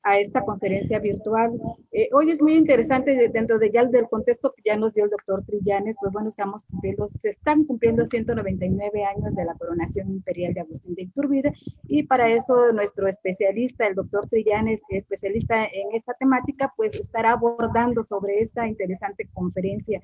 a esta conferencia virtual. Hoy es muy interesante dentro de ya del contexto que ya nos dio el doctor Trillanes, pues bueno, se están cumpliendo 199 años de la coronación imperial de Agustín de Iturbide, y para eso nuestro especialista, el doctor Trillanes, especialista en esta temática, pues estará abordando sobre esta interesante conferencia.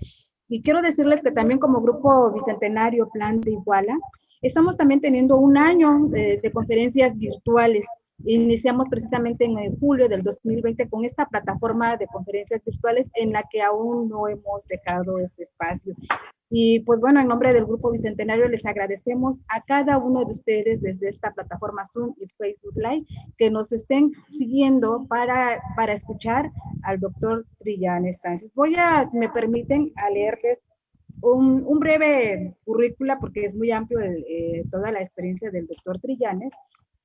Y quiero decirles que también como Grupo Bicentenario Plan de Iguala, estamos también teniendo un año de conferencias virtuales. Iniciamos precisamente en julio del 2020 con esta plataforma de conferencias virtuales en la que aún no hemos dejado este espacio. Y pues bueno, en nombre del Grupo Bicentenario les agradecemos a cada uno de ustedes desde esta plataforma Zoom y Facebook Live que nos estén siguiendo para escuchar al doctor Trillanes Sánchez. Voy a, si me permiten, a leerles un breve currícula porque es muy amplio toda la experiencia del doctor Trillanes.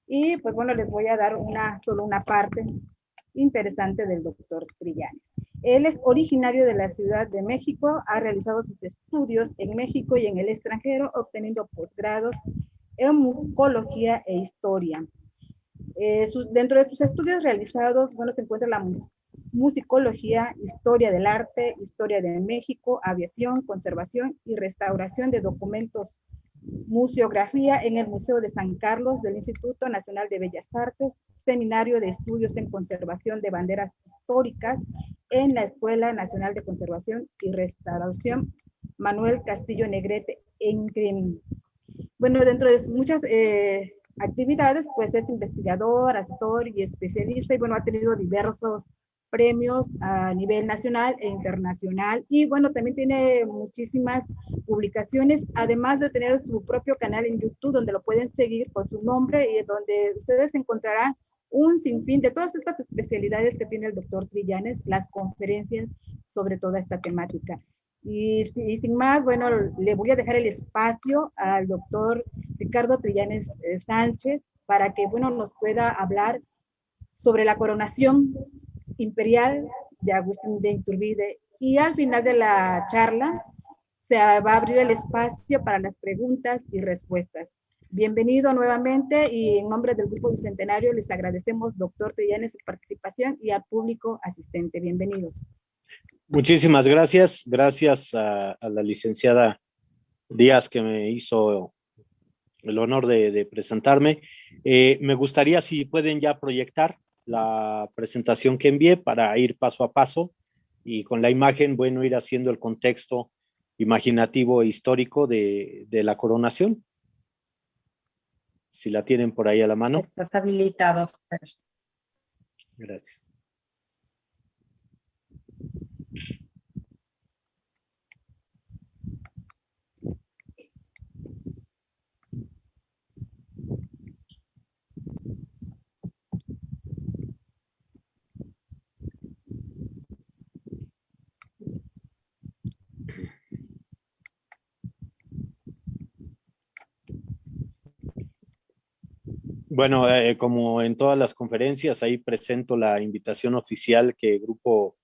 Y pues bueno, les voy a dar solo una parte interesante del doctor Trillanes. Él es originario de la Ciudad de México, ha realizado sus estudios en México y en el extranjero, obteniendo posgrados en musicología e historia. Dentro de sus estudios realizados, bueno, se encuentra la musicología, historia del arte, historia de México, aviación, conservación y restauración de documentos, museografía en el Museo de San Carlos del Instituto Nacional de Bellas Artes, seminario de estudios en conservación de banderas históricas en la Escuela Nacional de Conservación y Restauración Manuel Castillo Negrete en Gremio. Bueno, dentro de sus muchas actividades, pues es investigador, asesor y especialista, y bueno, ha tenido diversos premios a nivel nacional e internacional, y bueno, también tiene muchísimas publicaciones, además de tener su propio canal en YouTube, donde lo pueden seguir con su nombre y donde ustedes encontrarán un sinfín de todas estas especialidades que tiene el doctor Trillanes, las conferencias sobre toda esta temática. Y sin más, bueno, le voy a dejar el espacio al doctor Ricardo Trillanes Sánchez para que, bueno, nos pueda hablar sobre la coronación imperial de Agustín de Iturbide. Y al final de la charla se va a abrir el espacio para las preguntas y respuestas. Bienvenido nuevamente, y en nombre del Grupo Bicentenario les agradecemos, doctor Trillanes, su participación, y al público asistente. Bienvenidos. Muchísimas gracias. Gracias a la licenciada Díaz que me hizo el honor de presentarme. Me gustaría si pueden ya proyectar la presentación que envié para ir paso a paso y con la imagen, bueno, ir haciendo el contexto imaginativo e histórico de la coronación. Si la tienen por ahí a la mano. Estás habilitado. Gracias. Bueno, como en todas las conferencias, ahí presento la invitación oficial que el Grupo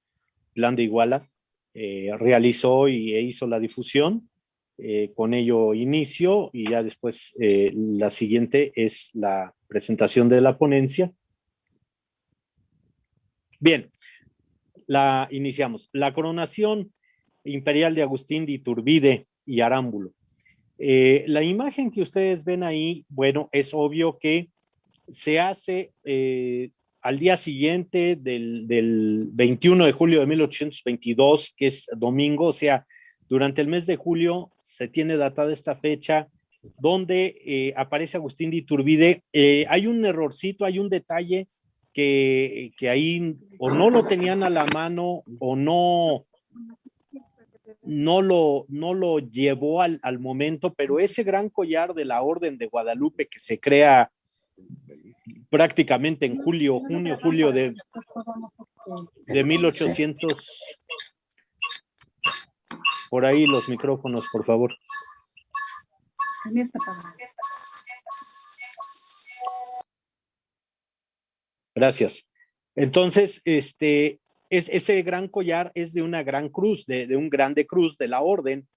Plan de Iguala realizó e hizo la difusión. Con ello inicio y ya después la siguiente es la presentación de la ponencia. Bien, iniciamos. La coronación imperial de Agustín de Iturbide y Arámbulo. La imagen que ustedes ven ahí, bueno, es obvio que se hace al día siguiente del 21 de julio de 1822, que es domingo, o sea, durante el mes de julio se tiene datada esta fecha donde aparece Agustín de Iturbide. Hay un errorcito, hay un detalle que ahí o no lo tenían a la mano o no lo llevó al momento, pero ese gran collar de la Orden de Guadalupe que se crea prácticamente en julio de 1800. Por ahí los micrófonos, por favor. Gracias. Entonces, ese gran collar es de una gran cruz, de un grande cruz de la orden,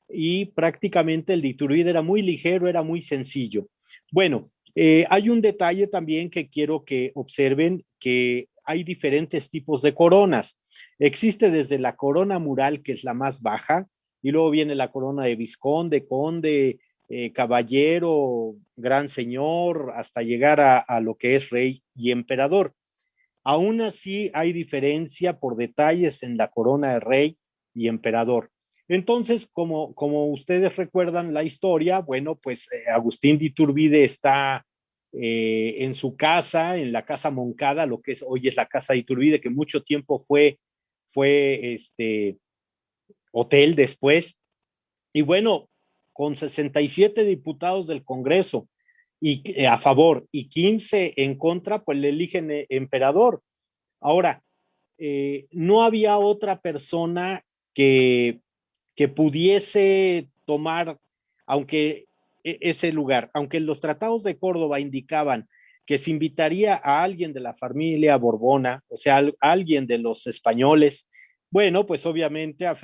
y prácticamente el de Iturbide era muy ligero, era muy sencillo. Bueno, hay un detalle también que quiero que observen, que hay diferentes tipos de coronas. Existe desde la corona mural, que es la más baja, y luego viene la corona de vizconde, conde, caballero, gran señor, hasta llegar a lo que es rey y emperador. Aún así hay diferencia por detalles en la corona de rey y emperador. Entonces, como ustedes recuerdan la historia, bueno, pues Agustín de Iturbide está en su casa, en la casa Moncada, lo que es hoy es la casa de Iturbide, que mucho tiempo fue hotel después. Y bueno, con 67 diputados del Congreso y a favor y 15 en contra, pues le eligen emperador. Ahora, no había otra persona que, que pudiese tomar, aunque ese lugar, aunque los tratados de Córdoba indicaban que se invitaría a alguien de la familia Borbona, o sea, a alguien de los españoles, bueno, pues obviamente a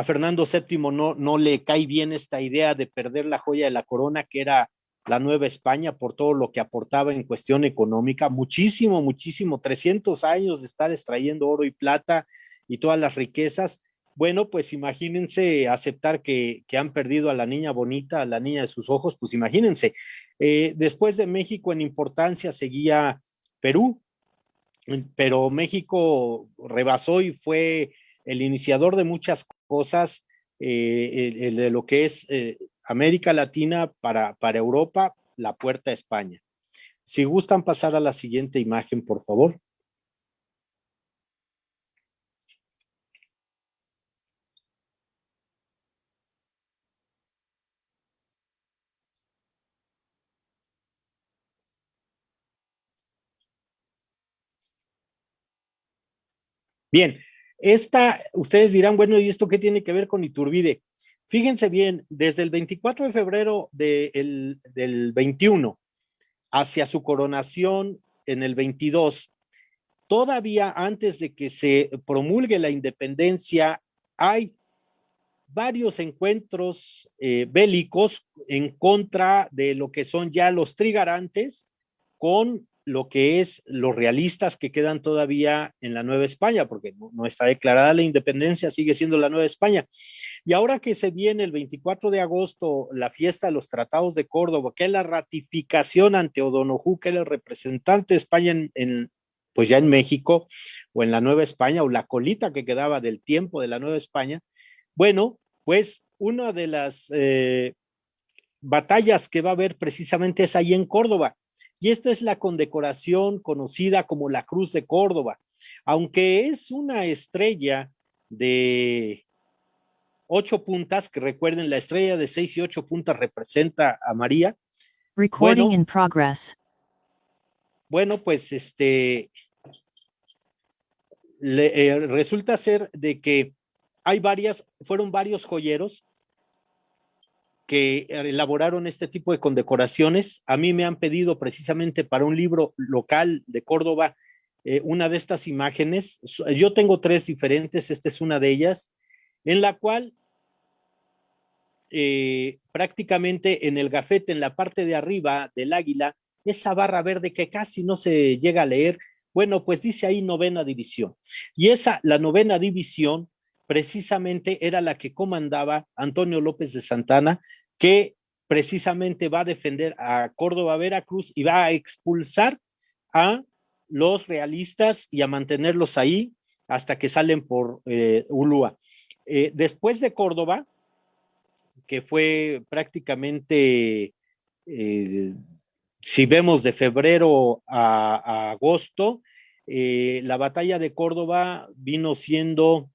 Fernando VII no le cae bien esta idea de perder la joya de la corona, que era la Nueva España, por todo lo que aportaba en cuestión económica, muchísimo, muchísimo, 300 años de estar extrayendo oro y plata y todas las riquezas. Bueno, pues imagínense aceptar que han perdido a la niña bonita, a la niña de sus ojos, pues imagínense. Después de México en importancia seguía Perú, pero México rebasó y fue el iniciador de muchas cosas, de lo que es América Latina para Europa, la puerta a España. Si gustan pasar a la siguiente imagen, por favor. Bien, ustedes dirán, bueno, ¿y esto qué tiene que ver con Iturbide? Fíjense bien, desde el 24 de febrero del 21 hacia su coronación en el 22, todavía antes de que se promulgue la independencia, hay varios encuentros bélicos en contra de lo que son ya los trigarantes con lo que es los realistas que quedan todavía en la Nueva España, porque no está declarada la independencia, sigue siendo la Nueva España. Y ahora que se viene el 24 de agosto la fiesta de los tratados de Córdoba, que es la ratificación ante O'Donoghue, que era el representante de España pues ya en México o en la Nueva España, o la colita que quedaba del tiempo de la Nueva España, bueno, pues una de las batallas que va a haber precisamente es ahí en Córdoba. Y esta es la condecoración conocida como la Cruz de Córdoba. Aunque es una estrella de 8 puntas, que recuerden, la estrella de 6 y 8 puntas representa a María. Recording in progress. Bueno, pues resulta ser de que fueron varios joyeros que elaboraron este tipo de condecoraciones. A mí me han pedido precisamente para un libro local de Córdoba una de estas imágenes. Yo tengo 3 diferentes, esta es una de ellas, en la cual prácticamente en el gafete, en la parte de arriba del águila, esa barra verde que casi no se llega a leer, bueno, pues dice ahí 9ª división. Y la 9ª división precisamente era la que comandaba Antonio López de Santana, que precisamente va a defender a Córdoba, Veracruz, y va a expulsar a los realistas y a mantenerlos ahí hasta que salen por Ulúa. Después de Córdoba, que fue prácticamente, si vemos de febrero a agosto, la batalla de Córdoba vino siendo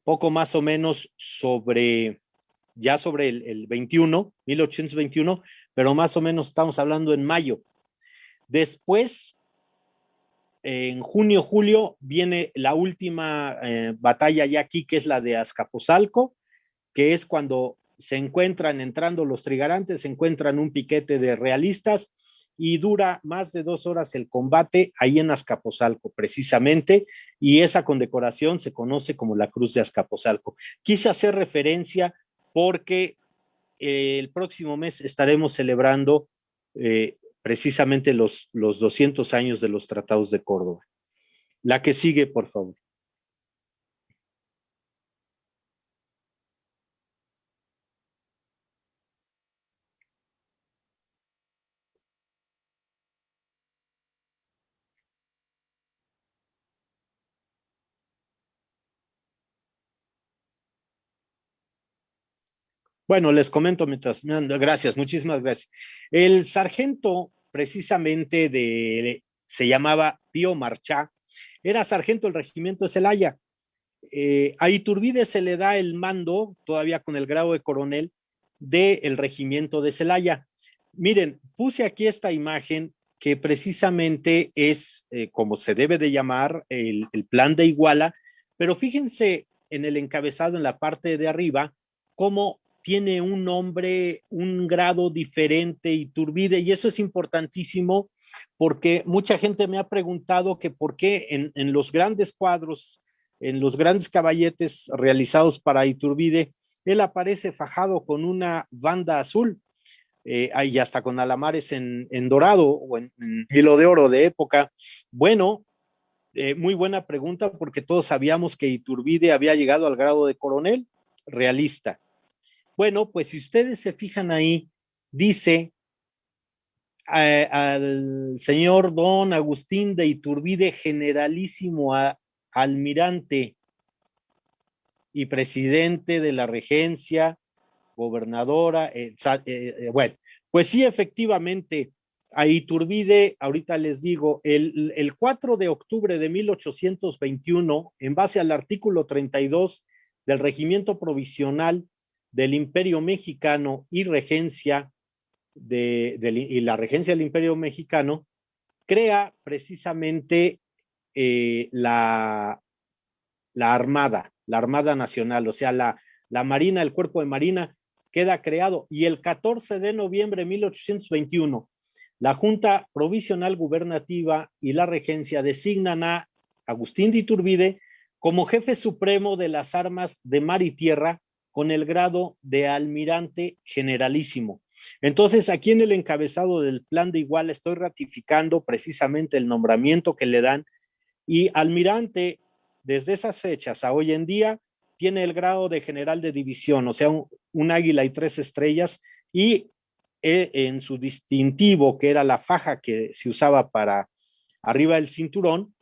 poco más o menos ya sobre el 1821, pero más o menos estamos hablando en mayo. Después, en junio, julio, viene la última batalla ya aquí, que es la de Azcapotzalco, que es cuando se encuentran entrando los trigarantes, se encuentran un piquete de realistas y dura más de 2 horas el combate ahí en Azcapotzalco, precisamente, y esa condecoración se conoce como la Cruz de Azcapotzalco. Quise hacer referencia porque el próximo mes estaremos celebrando precisamente los 200 años de los tratados de Córdoba. La que sigue, por favor. Bueno, les comento mientras, gracias, muchísimas gracias. El sargento precisamente se llamaba Pío Marchá, era sargento del regimiento de Celaya. A Iturbide se le da el mando, todavía con el grado de coronel, del regimiento de Celaya. Miren, puse aquí esta imagen que precisamente es como se debe de llamar el plan de Iguala, pero fíjense en el encabezado en la parte de arriba, cómo tiene un nombre, un grado diferente Iturbide, y eso es importantísimo porque mucha gente me ha preguntado que por qué en los grandes cuadros, en los grandes caballetes realizados para Iturbide, él aparece fajado con una banda azul, y hasta con alamares en dorado o en hilo de oro de época. Bueno, muy buena pregunta porque todos sabíamos que Iturbide había llegado al grado de coronel realista. Bueno, pues si ustedes se fijan ahí, dice al señor don Agustín de Iturbide, generalísimo almirante y presidente de la regencia, gobernadora, bueno, pues sí, efectivamente, a Iturbide, ahorita les digo, el 4 de octubre de 1821, en base al artículo 32 del Regimiento Provisional del Imperio Mexicano y Regencia y la Regencia del Imperio Mexicano, crea precisamente la Armada Nacional, o sea, la Marina, el Cuerpo de Marina queda creado, y el 14 de noviembre de 1821, la Junta Provisional Gubernativa y la Regencia designan a Agustín de Iturbide como jefe supremo de las armas de mar y tierra con el grado de almirante generalísimo. Entonces, aquí en el encabezado del plan de Iguala estoy ratificando precisamente el nombramiento que le dan, y almirante desde esas fechas a hoy en día tiene el grado de general de división, o sea, un águila y 3 estrellas, y en su distintivo, que era la faja que se usaba para arriba del cinturón,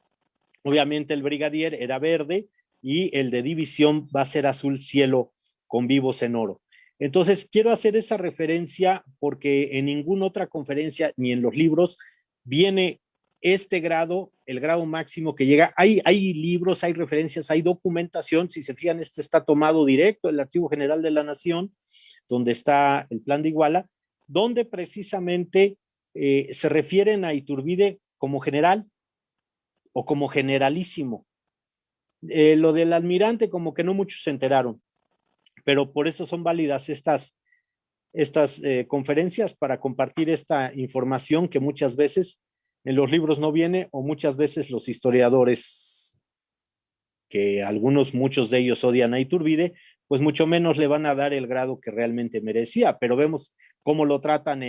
obviamente el brigadier era verde y el de división va a ser azul cielo con vivos en oro. Entonces, quiero hacer esa referencia porque en ninguna otra conferencia ni en los libros viene este grado, el grado máximo que llega. Hay libros, hay referencias, hay documentación. Si se fijan, este está tomado directo del Archivo General de la Nación, donde está el plan de Iguala, donde precisamente se refieren a Iturbide como general o como generalísimo. Lo del almirante como que no muchos se enteraron, pero por eso son válidas estas conferencias, para compartir esta información que muchas veces en los libros no viene, o muchas veces los historiadores, que muchos de ellos odian a Iturbide, pues mucho menos le van a dar el grado que realmente merecía, pero vemos cómo lo tratan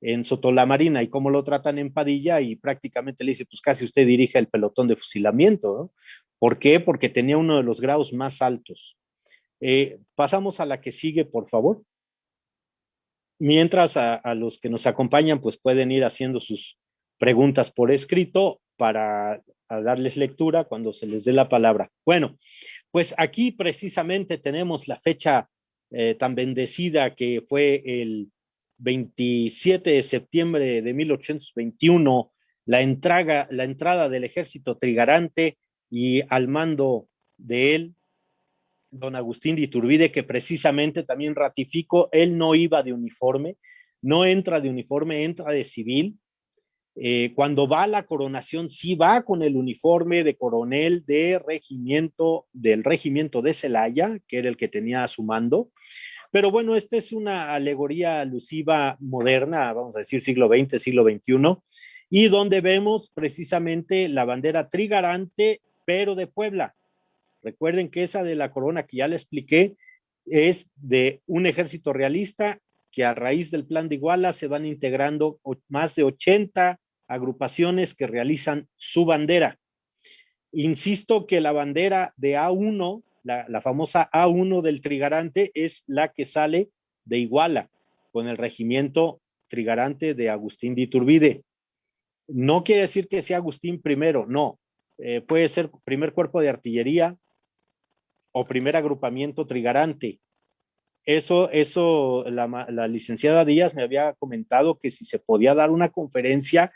en Sotolamarina y cómo lo tratan en Padilla, y prácticamente le dice, pues casi usted dirige el pelotón de fusilamiento, ¿no? ¿Por qué? Porque tenía uno de los grados más altos. Pasamos a la que sigue, por favor. Mientras a los que nos acompañan, pues pueden ir haciendo sus preguntas por escrito para darles lectura cuando se les dé la palabra. Bueno, pues aquí precisamente tenemos la fecha tan bendecida que fue el 27 de septiembre de 1821, la entrada del ejército trigarante, y al mando de él, don Agustín de Iturbide, que precisamente también ratifico, él no iba de uniforme, no entra de uniforme, entra de civil. Cuando va a la coronación, sí va con el uniforme de coronel del regimiento de Celaya, que era el que tenía a su mando. Pero bueno, esta es una alegoría alusiva moderna, vamos a decir siglo XX, siglo XXI, y donde vemos precisamente la bandera trigarante, pero de Puebla. Recuerden que esa de la corona que ya le expliqué es de un ejército realista que a raíz del plan de Iguala se van integrando más de 80 agrupaciones que realizan su bandera. Insisto que la bandera de A1, la famosa A1 del Trigarante, es la que sale de Iguala, con el regimiento Trigarante de Agustín de Iturbide. No quiere decir que sea Agustín primero, no. Puede ser primer cuerpo de artillería o primer agrupamiento Trigarante. Eso la licenciada Díaz me había comentado que si se podía dar una conferencia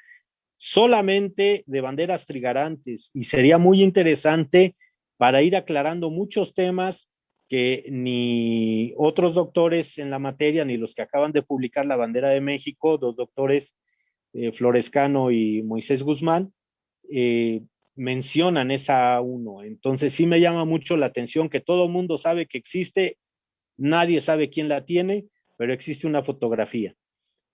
solamente de banderas trigarantes, y sería muy interesante para ir aclarando muchos temas que ni otros doctores en la materia, ni los que acaban de publicar la bandera de México, dos doctores, Florescano y Moisés Guzmán, mencionan esa A1. Entonces sí me llama mucho la atención que todo el mundo sabe que existe, nadie sabe quién la tiene, pero existe una fotografía.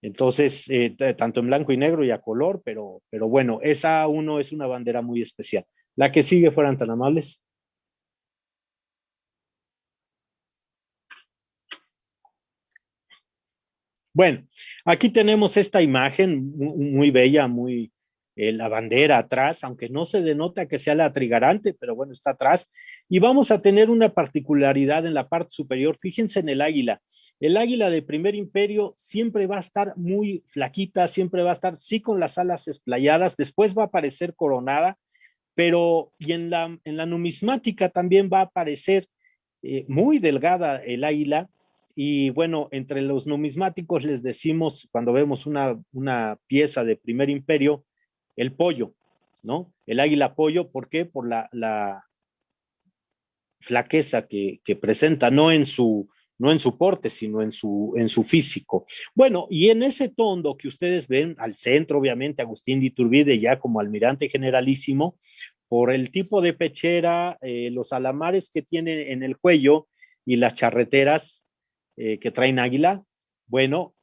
Entonces, tanto en blanco y negro y a color, pero bueno, esa A1 es una bandera muy especial. La que sigue, fueran tan amables. Bueno, aquí tenemos esta imagen muy bella, muy la bandera atrás, aunque no se denota que sea la trigarante, pero bueno, está atrás. Y vamos a tener una particularidad en la parte superior. Fíjense en el águila. El águila del Primer Imperio siempre va a estar muy flaquita, siempre va a estar, sí, con las alas esplayadas, después va a aparecer coronada, pero y en la numismática también va a aparecer muy delgada el águila. Y bueno, entre los numismáticos les decimos, cuando vemos una pieza de Primer Imperio, el pollo, ¿no? El águila pollo, ¿por qué? Por la flaqueza que presenta, no en su porte, sino en su físico. Bueno, y en ese tondo que ustedes ven al centro, obviamente, Agustín de Iturbide ya como almirante generalísimo, por el tipo de pechera, los alamares que tiene en el cuello y las charreteras que traen águila, bueno,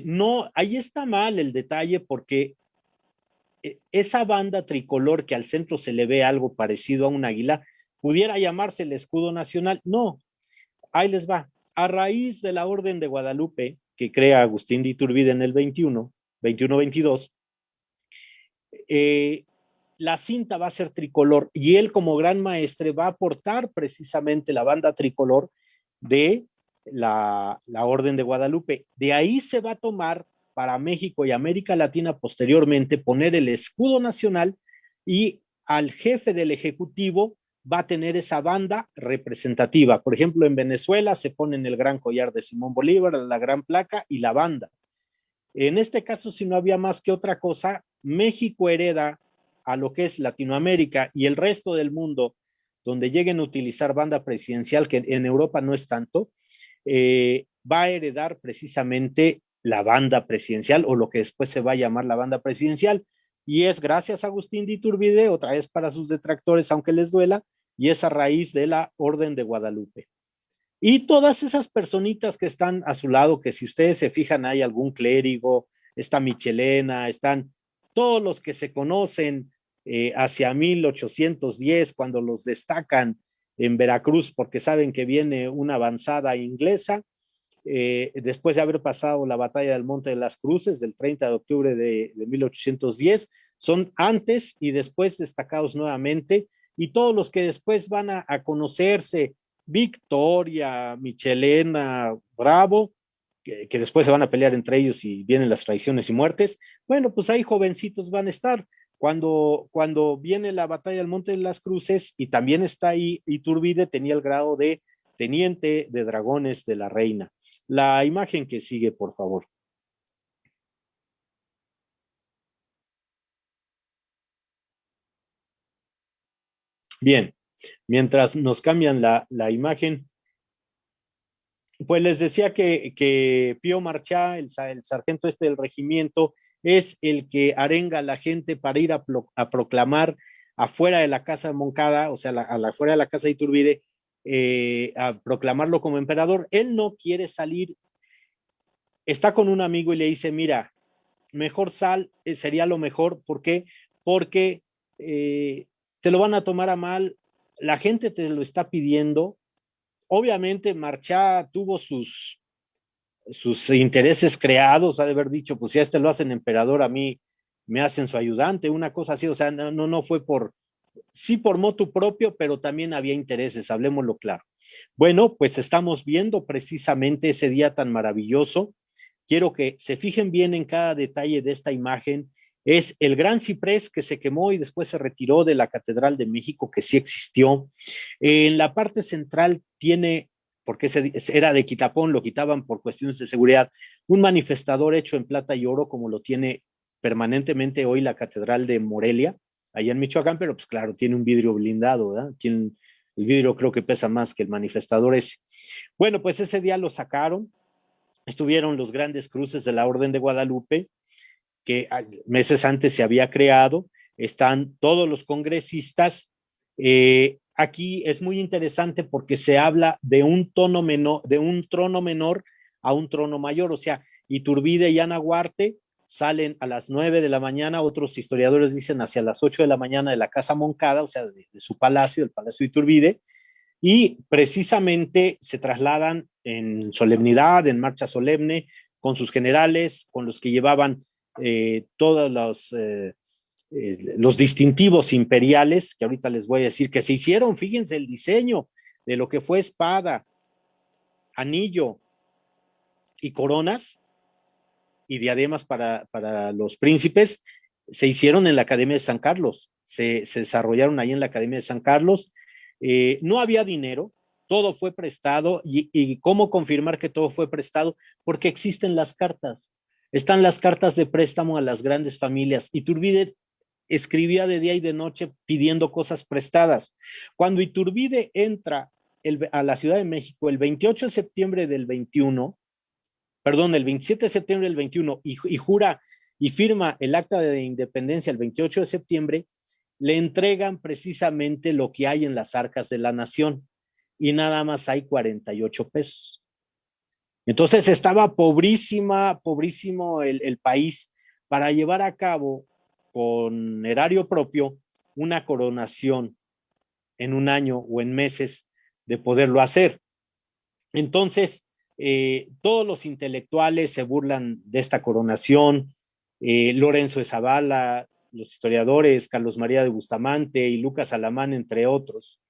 no, ahí está mal el detalle porque esa banda tricolor que al centro se le ve algo parecido a un águila, pudiera llamarse el escudo nacional. No, ahí les va. A raíz de la Orden de Guadalupe que crea Agustín de Iturbide en el 21-22, la cinta va a ser tricolor y él como gran maestre va a aportar precisamente la banda tricolor de la Orden de Guadalupe. De ahí se va a tomar para México y América Latina posteriormente poner el escudo nacional y al jefe del Ejecutivo va a tener esa banda representativa. Por ejemplo, en Venezuela se ponen el gran collar de Simón Bolívar, la gran placa y la banda. En este caso, si no había más que otra cosa, México hereda a lo que es Latinoamérica y el resto del mundo, donde lleguen a utilizar banda presidencial, que en Europa no es tanto, va a heredar precisamente la banda presidencial o lo que después se va a llamar la banda presidencial. Y es gracias a Agustín de Iturbide, otra vez para sus detractores, aunque les duela, y es a raíz de la Orden de Guadalupe. Y todas esas personitas que están a su lado, que si ustedes se fijan, hay algún clérigo, está Michelena, están todos los que se conocen hacia 1810, cuando los destacan en Veracruz, porque saben que viene una avanzada inglesa, después de haber pasado la batalla del Monte de las Cruces del 30 de octubre de 1810, son antes y después destacados nuevamente, y todos los que después van a conocerse, Victoria, Michelena, Bravo, que después se van a pelear entre ellos y vienen las traiciones y muertes. Bueno, pues ahí jovencitos van a estar. Cuando viene la batalla del Monte de las Cruces, y también está ahí Iturbide, tenía el grado de teniente de dragones de la reina. La imagen que sigue, por favor. Bien, mientras nos cambian la imagen, pues les decía que Pío Marchá, el sargento este del regimiento, es el que arenga a la gente para ir a proclamar afuera de la casa de Moncada, o sea, afuera de la casa de Iturbide, a proclamarlo como emperador. Él no quiere salir, está con un amigo y le dice, mira, mejor sal, sería lo mejor. ¿Por qué? Porque te lo van a tomar a mal, la gente te lo está pidiendo. Obviamente Marchá tuvo sus sus intereses creados, ha de haber dicho, pues si a este lo hacen emperador, a mí me hacen su ayudante, una cosa así, o sea, no fue sí por motu propio, pero también había intereses, hablemoslo claro. Bueno, pues estamos viendo precisamente ese día tan maravilloso. Quiero que se fijen bien en cada detalle de esta imagen. Es el gran ciprés que se quemó y después se retiró de la Catedral de México, que sí existió. En la parte central tiene, porque era de quitapón, lo quitaban por cuestiones de seguridad, un manifestador hecho en plata y oro, como lo tiene permanentemente hoy la Catedral de Morelia, allá en Michoacán, pero pues claro, tiene un vidrio blindado, ¿verdad? El vidrio creo que pesa más que el manifestador ese. Bueno, pues ese día lo sacaron, estuvieron los grandes cruces de la Orden de Guadalupe, que meses antes se había creado, están todos los congresistas. Aquí es muy interesante porque se habla de un tono menor, de un trono menor a un trono mayor, o sea, Iturbide y Ana Huarte salen a las 9 de la mañana, otros historiadores dicen hacia las 8 de la mañana de la Casa Moncada, o sea, de su palacio, el Palacio de Iturbide, y precisamente se trasladan en solemnidad, en marcha solemne, con sus generales, con los que llevaban todos los distintivos imperiales, que ahorita les voy a decir, que se hicieron, fíjense el diseño de lo que fue espada, anillo y coronas y diademas para los príncipes, se hicieron en la Academia de San Carlos, se desarrollaron ahí en la Academia de San Carlos. No había dinero, todo fue prestado, y cómo confirmar que todo fue prestado, porque existen las cartas, están las cartas de préstamo a las grandes familias. Iturbide escribía de día y de noche pidiendo cosas prestadas. Cuando Iturbide entra a la Ciudad de México el 28 de septiembre del 21, perdón, el 27 de septiembre del 21, y jura y firma el acta de independencia el 28 de septiembre, le entregan precisamente lo que hay en las arcas de la nación, y nada más hay 48 pesos. Entonces estaba pobrísimo el país para llevar a cabo con erario propio una coronación en un año o en meses de poderlo hacer. Entonces, todos los intelectuales se burlan de esta coronación, Lorenzo de Zavala, los historiadores, Carlos María de Bustamante y Lucas Alamán, entre otros.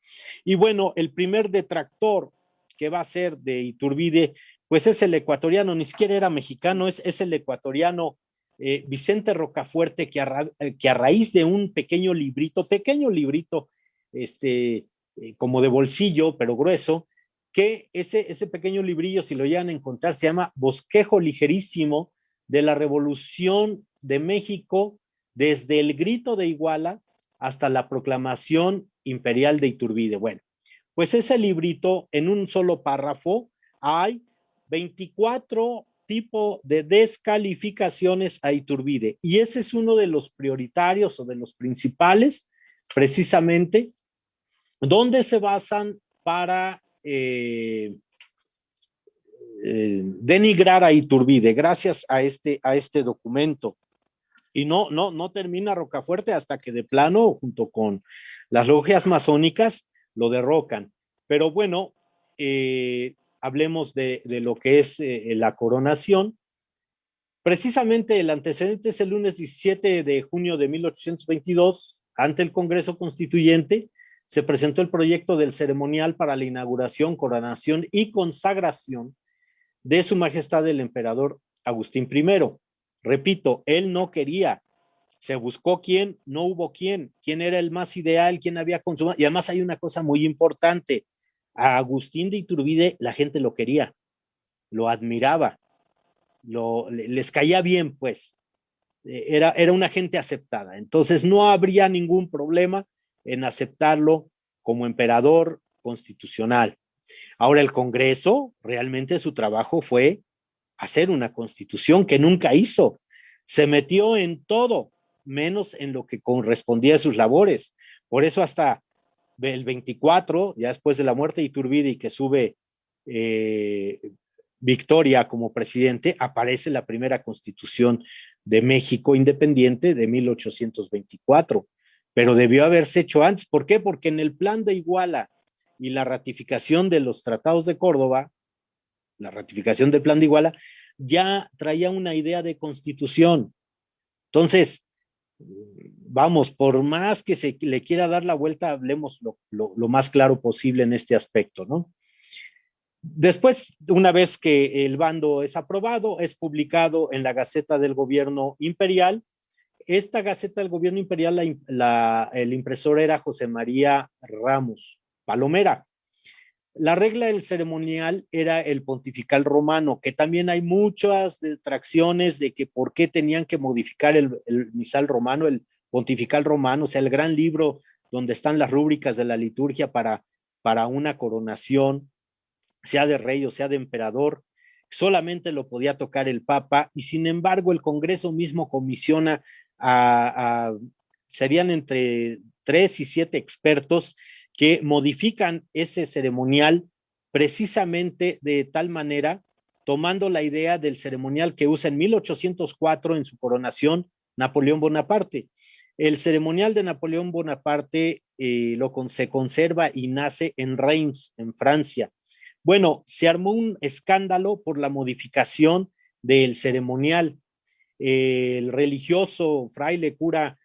Y bueno, el primer detractor que va a ser de Iturbide, pues es el ecuatoriano, ni siquiera era mexicano, es el ecuatoriano Vicente Rocafuerte, que a raíz de un pequeño librito, como de bolsillo, pero grueso, que ese pequeño librillo, si lo llegan a encontrar, se llama Bosquejo Ligerísimo de la Revolución de México, desde el Grito de Iguala hasta la Proclamación Imperial de Iturbide. Bueno, pues ese librito, en un solo párrafo, hay 24 tipos de descalificaciones a Iturbide, y ese es uno de los prioritarios o de los principales, precisamente, donde se basan para denigrar a Iturbide gracias a este documento. Y no termina Rocafuerte hasta que de plano, junto con las logias masónicas, lo derrocan. Pero bueno, hablemos de lo que es la coronación. Precisamente el antecedente es el lunes 17 de junio de 1822, ante el Congreso Constituyente, se presentó el proyecto del ceremonial para la inauguración, coronación y consagración de Su Majestad el Emperador Agustín I. Repito, él no quería, se buscó quién, no hubo quién era el más ideal, quién había consumado. Y además hay una cosa muy importante, a Agustín de Iturbide la gente lo quería, lo admiraba, les caía bien, pues, era una gente aceptada. Entonces no habría ningún problema en aceptarlo como emperador constitucional. Ahora, el Congreso, realmente su trabajo fue hacer una constitución que nunca hizo. Se metió en todo, menos en lo que correspondía a sus labores. Por eso hasta el 24, ya después de la muerte de Iturbide y que sube Victoria como presidente, aparece la primera constitución de México independiente de 1824. Pero debió haberse hecho antes. ¿Por qué? Porque en el plan de Iguala y la ratificación de los tratados de Córdoba, la ratificación del Plan de Iguala, ya traía una idea de constitución. Entonces, vamos, por más que se le quiera dar la vuelta, hablemos lo más claro posible en este aspecto, ¿no? Después, una vez que el bando es aprobado, es publicado en la Gaceta del Gobierno Imperial. Esta Gaceta del Gobierno Imperial, el impresor era José María Ramos Palomera. La regla del ceremonial era el pontifical romano, que también hay muchas detracciones de que por qué tenían que modificar el misal romano, el pontifical romano, o sea, el gran libro donde están las rúbricas de la liturgia para una coronación, sea de rey o sea de emperador, solamente lo podía tocar el Papa, y sin embargo el Congreso mismo comisiona serían entre 3 y 7 expertos que modifican ese ceremonial precisamente de tal manera, tomando la idea del ceremonial que usa en 1804 en su coronación Napoleón Bonaparte. El ceremonial de Napoleón Bonaparte se conserva y nace en Reims, en Francia. Bueno, se armó un escándalo por la modificación del ceremonial. El religioso fraile cura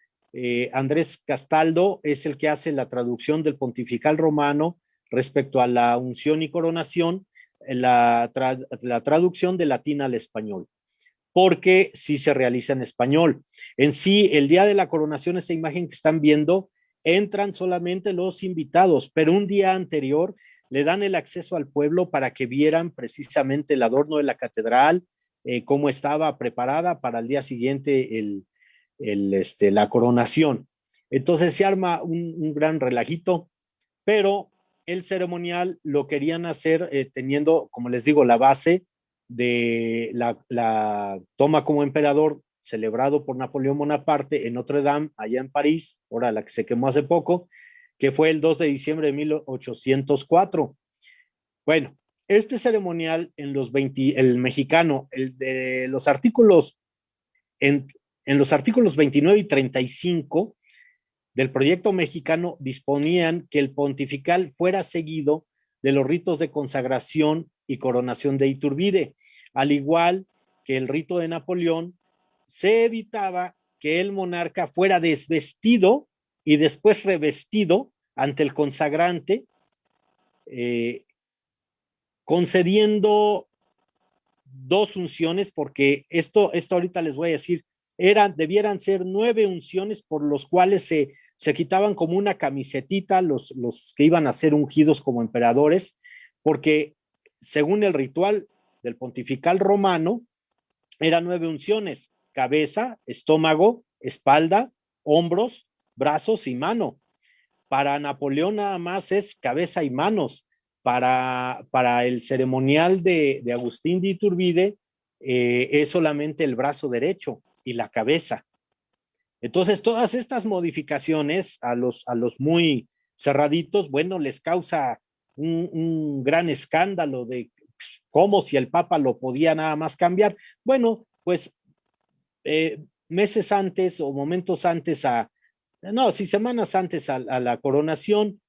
Andrés Castaldo es el que hace la traducción del pontifical romano respecto a la unción y coronación, la traducción de latín al español, porque sí se realiza en español. En sí, el día de la coronación, esa imagen que están viendo, entran solamente los invitados, pero un día anterior le dan el acceso al pueblo para que vieran precisamente el adorno de la catedral, cómo estaba preparada para el día siguiente la coronación. Entonces se arma un gran relajito, pero el ceremonial lo querían hacer teniendo, como les digo, la base de la toma como emperador celebrado por Napoleón Bonaparte en Notre Dame, allá en París, ahora la que se quemó hace poco, que fue el 2 de diciembre de 1804. Bueno, este ceremonial en el mexicano, el de los artículos, en los artículos 29 y 35 del proyecto mexicano disponían que el pontifical fuera seguido de los ritos de consagración y coronación de Iturbide, al igual que el rito de Napoleón. Se evitaba que el monarca fuera desvestido y después revestido ante el consagrante, concediendo 2 unciones, porque esto ahorita les voy a decir, debieran ser 9 unciones por los cuales se quitaban como una camisetita los que iban a ser ungidos como emperadores, porque según el ritual del pontifical romano, eran 9 unciones: cabeza, estómago, espalda, hombros, brazos y mano. Para Napoleón nada más es cabeza y manos. Para el ceremonial de Agustín de Iturbide es solamente el brazo derecho y la cabeza. Entonces, todas estas modificaciones a los muy cerraditos, bueno, les causa un gran escándalo de cómo si el Papa lo podía nada más cambiar. Bueno, pues meses antes o momentos antes semanas antes a la coronación,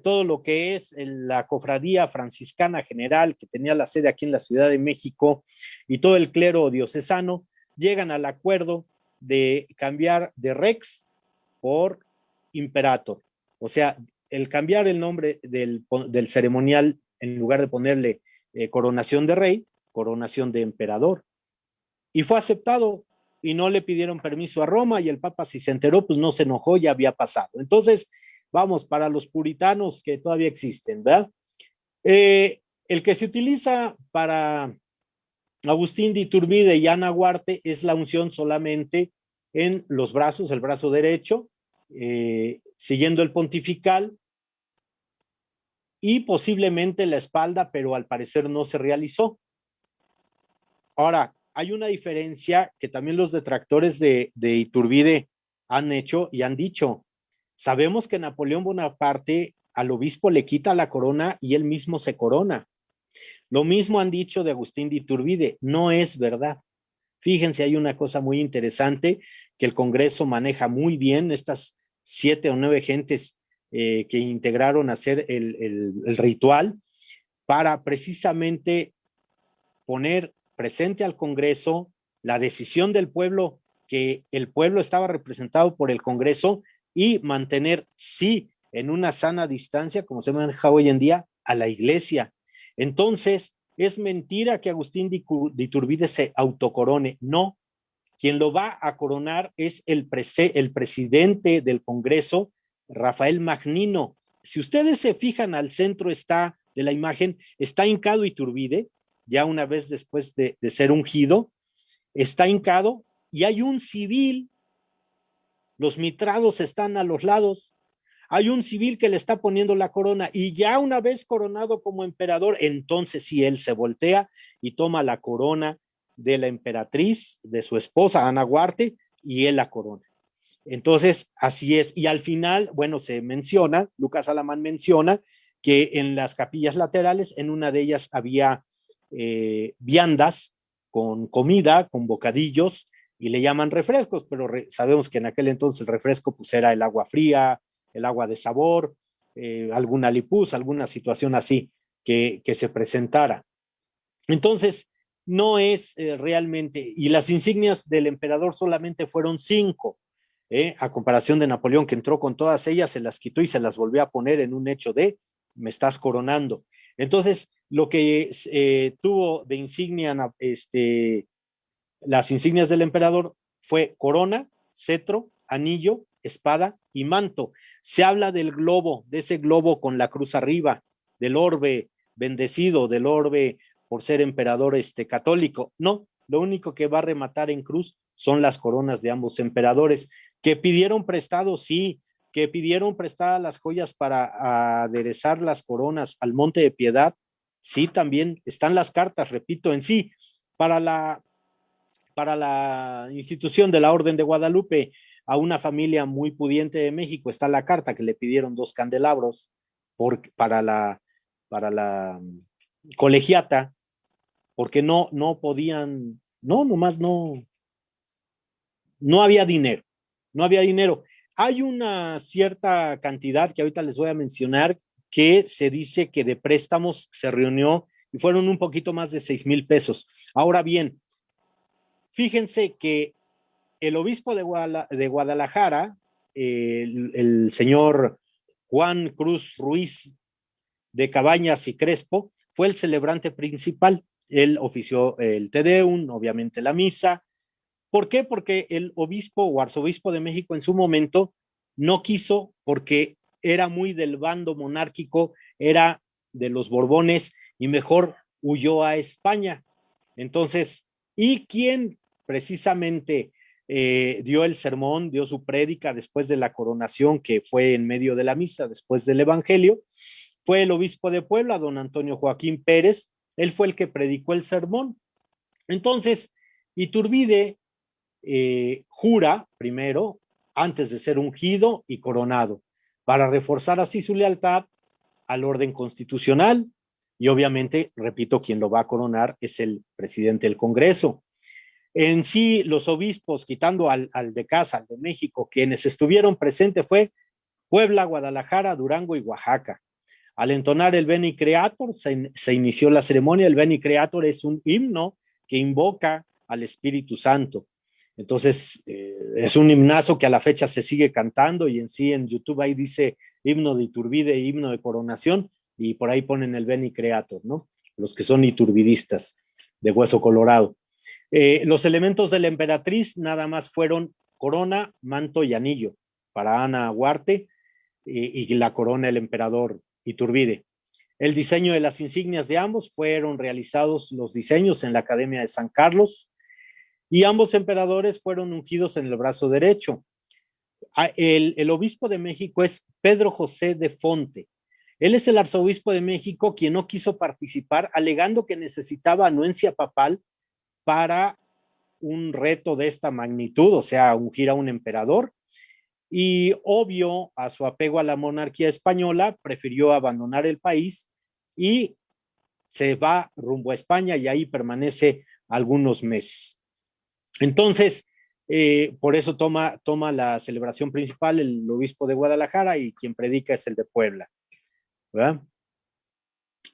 todo lo que es la cofradía franciscana general que tenía la sede aquí en la Ciudad de México y todo el clero diocesano llegan al acuerdo de cambiar de Rex por Imperator. O sea, el cambiar el nombre del ceremonial, en lugar de ponerle coronación de rey, coronación de emperador. Y fue aceptado y no le pidieron permiso a Roma, y el Papa, si se enteró, pues no se enojó, ya había pasado. Entonces, vamos, para los puritanos que todavía existen, ¿verdad? El que se utiliza para Agustín de Iturbide y Ana Huarte es la unción solamente en los brazos, el brazo derecho, siguiendo el pontifical, y posiblemente la espalda, pero al parecer no se realizó. Ahora, hay una diferencia que también los detractores de Iturbide han hecho y han dicho. Sabemos que Napoleón Bonaparte al obispo le quita la corona y él mismo se corona. Lo mismo han dicho de Agustín de Iturbide. No es verdad. Fíjense, hay una cosa muy interesante que el Congreso maneja muy bien, estas 7 o 9 gentes que integraron a hacer el ritual para precisamente poner presente al Congreso la decisión del pueblo, que el pueblo estaba representado por el Congreso, y mantener, sí, en una sana distancia, como se maneja hoy en día, a la iglesia. Entonces, es mentira que Agustín de Iturbide se autocorone. No, quien lo va a coronar es el presidente del Congreso, Rafael Magnino. Si ustedes se fijan, al centro está de la imagen, está hincado Iturbide, ya una vez después de ser ungido, está hincado y hay un civil, los mitrados están a los lados, hay un civil que le está poniendo la corona, y ya una vez coronado como emperador, entonces sí, él se voltea y toma la corona de la emperatriz, de su esposa Ana Huarte, y él la corona. Entonces, así es. Y al final, bueno, se menciona, Lucas Alamán menciona que en las capillas laterales, en una de ellas había viandas con comida, con bocadillos, y le llaman refrescos, pero sabemos que en aquel entonces el refresco pues era el agua fría, el agua de sabor, alguna lipuz, alguna situación así que se presentara. Entonces, no es realmente, y las insignias del emperador solamente fueron 5, a comparación de Napoleón, que entró con todas ellas, se las quitó y se las volvió a poner en un hecho de, me estás coronando. Entonces, lo que tuvo de insignia las insignias del emperador fue corona, cetro, anillo, espada y manto. Se habla del globo, de ese globo con la cruz arriba, del orbe bendecido, del orbe por ser emperador católico. No, lo único que va a rematar en cruz son las coronas de ambos emperadores, que pidieron prestado, sí, que pidieron prestadas las joyas para aderezar las coronas al Monte de Piedad, sí, también están las cartas, repito, en sí, para la institución de la Orden de Guadalupe a una familia muy pudiente de México, está la carta que le pidieron 2 candelabros para la colegiata, porque no podían, nomás no había dinero, no había dinero. Hay una cierta cantidad que ahorita les voy a mencionar, que se dice que de préstamos se reunió y fueron un poquito más de 6,000 pesos. Ahora bien, fíjense que el obispo de Guadalajara, el señor Juan Cruz Ruiz de Cabañas y Crespo, fue el celebrante principal. Él ofició el Te Deum, obviamente la misa. ¿Por qué? Porque el obispo o arzobispo de México en su momento no quiso, porque era muy del bando monárquico, era de los Borbones, y mejor huyó a España. Entonces, ¿y quién precisamente dio el sermón, dio su prédica después de la coronación, que fue en medio de la misa, después del Evangelio? Fue el obispo de Puebla, don Antonio Joaquín Pérez. Él fue el que predicó el sermón. Entonces, Iturbide jura primero, antes de ser ungido y coronado, para reforzar así su lealtad al orden constitucional, y obviamente, repito, quien lo va a coronar es el presidente del Congreso. En sí, los obispos, quitando al de casa, al de México, quienes estuvieron presentes fue Puebla, Guadalajara, Durango y Oaxaca. Al entonar el Veni Creator, se inició la ceremonia. El Veni Creator es un himno que invoca al Espíritu Santo. Entonces, es un himnazo que a la fecha se sigue cantando, y en sí en YouTube ahí dice himno de Iturbide, himno de coronación, y por ahí ponen el Veni Creator, ¿no? Los que son iturbidistas de hueso colorado. Los elementos de la emperatriz nada más fueron corona, manto y anillo para Ana Huarte, y la corona el emperador Iturbide. El diseño de las insignias de ambos fueron realizados los diseños en la Academia de San Carlos, y ambos emperadores fueron ungidos en el brazo derecho. El obispo de México es Pedro José de Fonte. Él es el arzobispo de México quien no quiso participar, alegando que necesitaba anuencia papal para un reto de esta magnitud, o sea, ungir a un emperador. Y obvio, a su apego a la monarquía española, prefirió abandonar el país y se va rumbo a España, y ahí permanece algunos meses. Entonces, por eso toma la celebración principal el obispo de Guadalajara, y quien predica es el de Puebla, ¿verdad?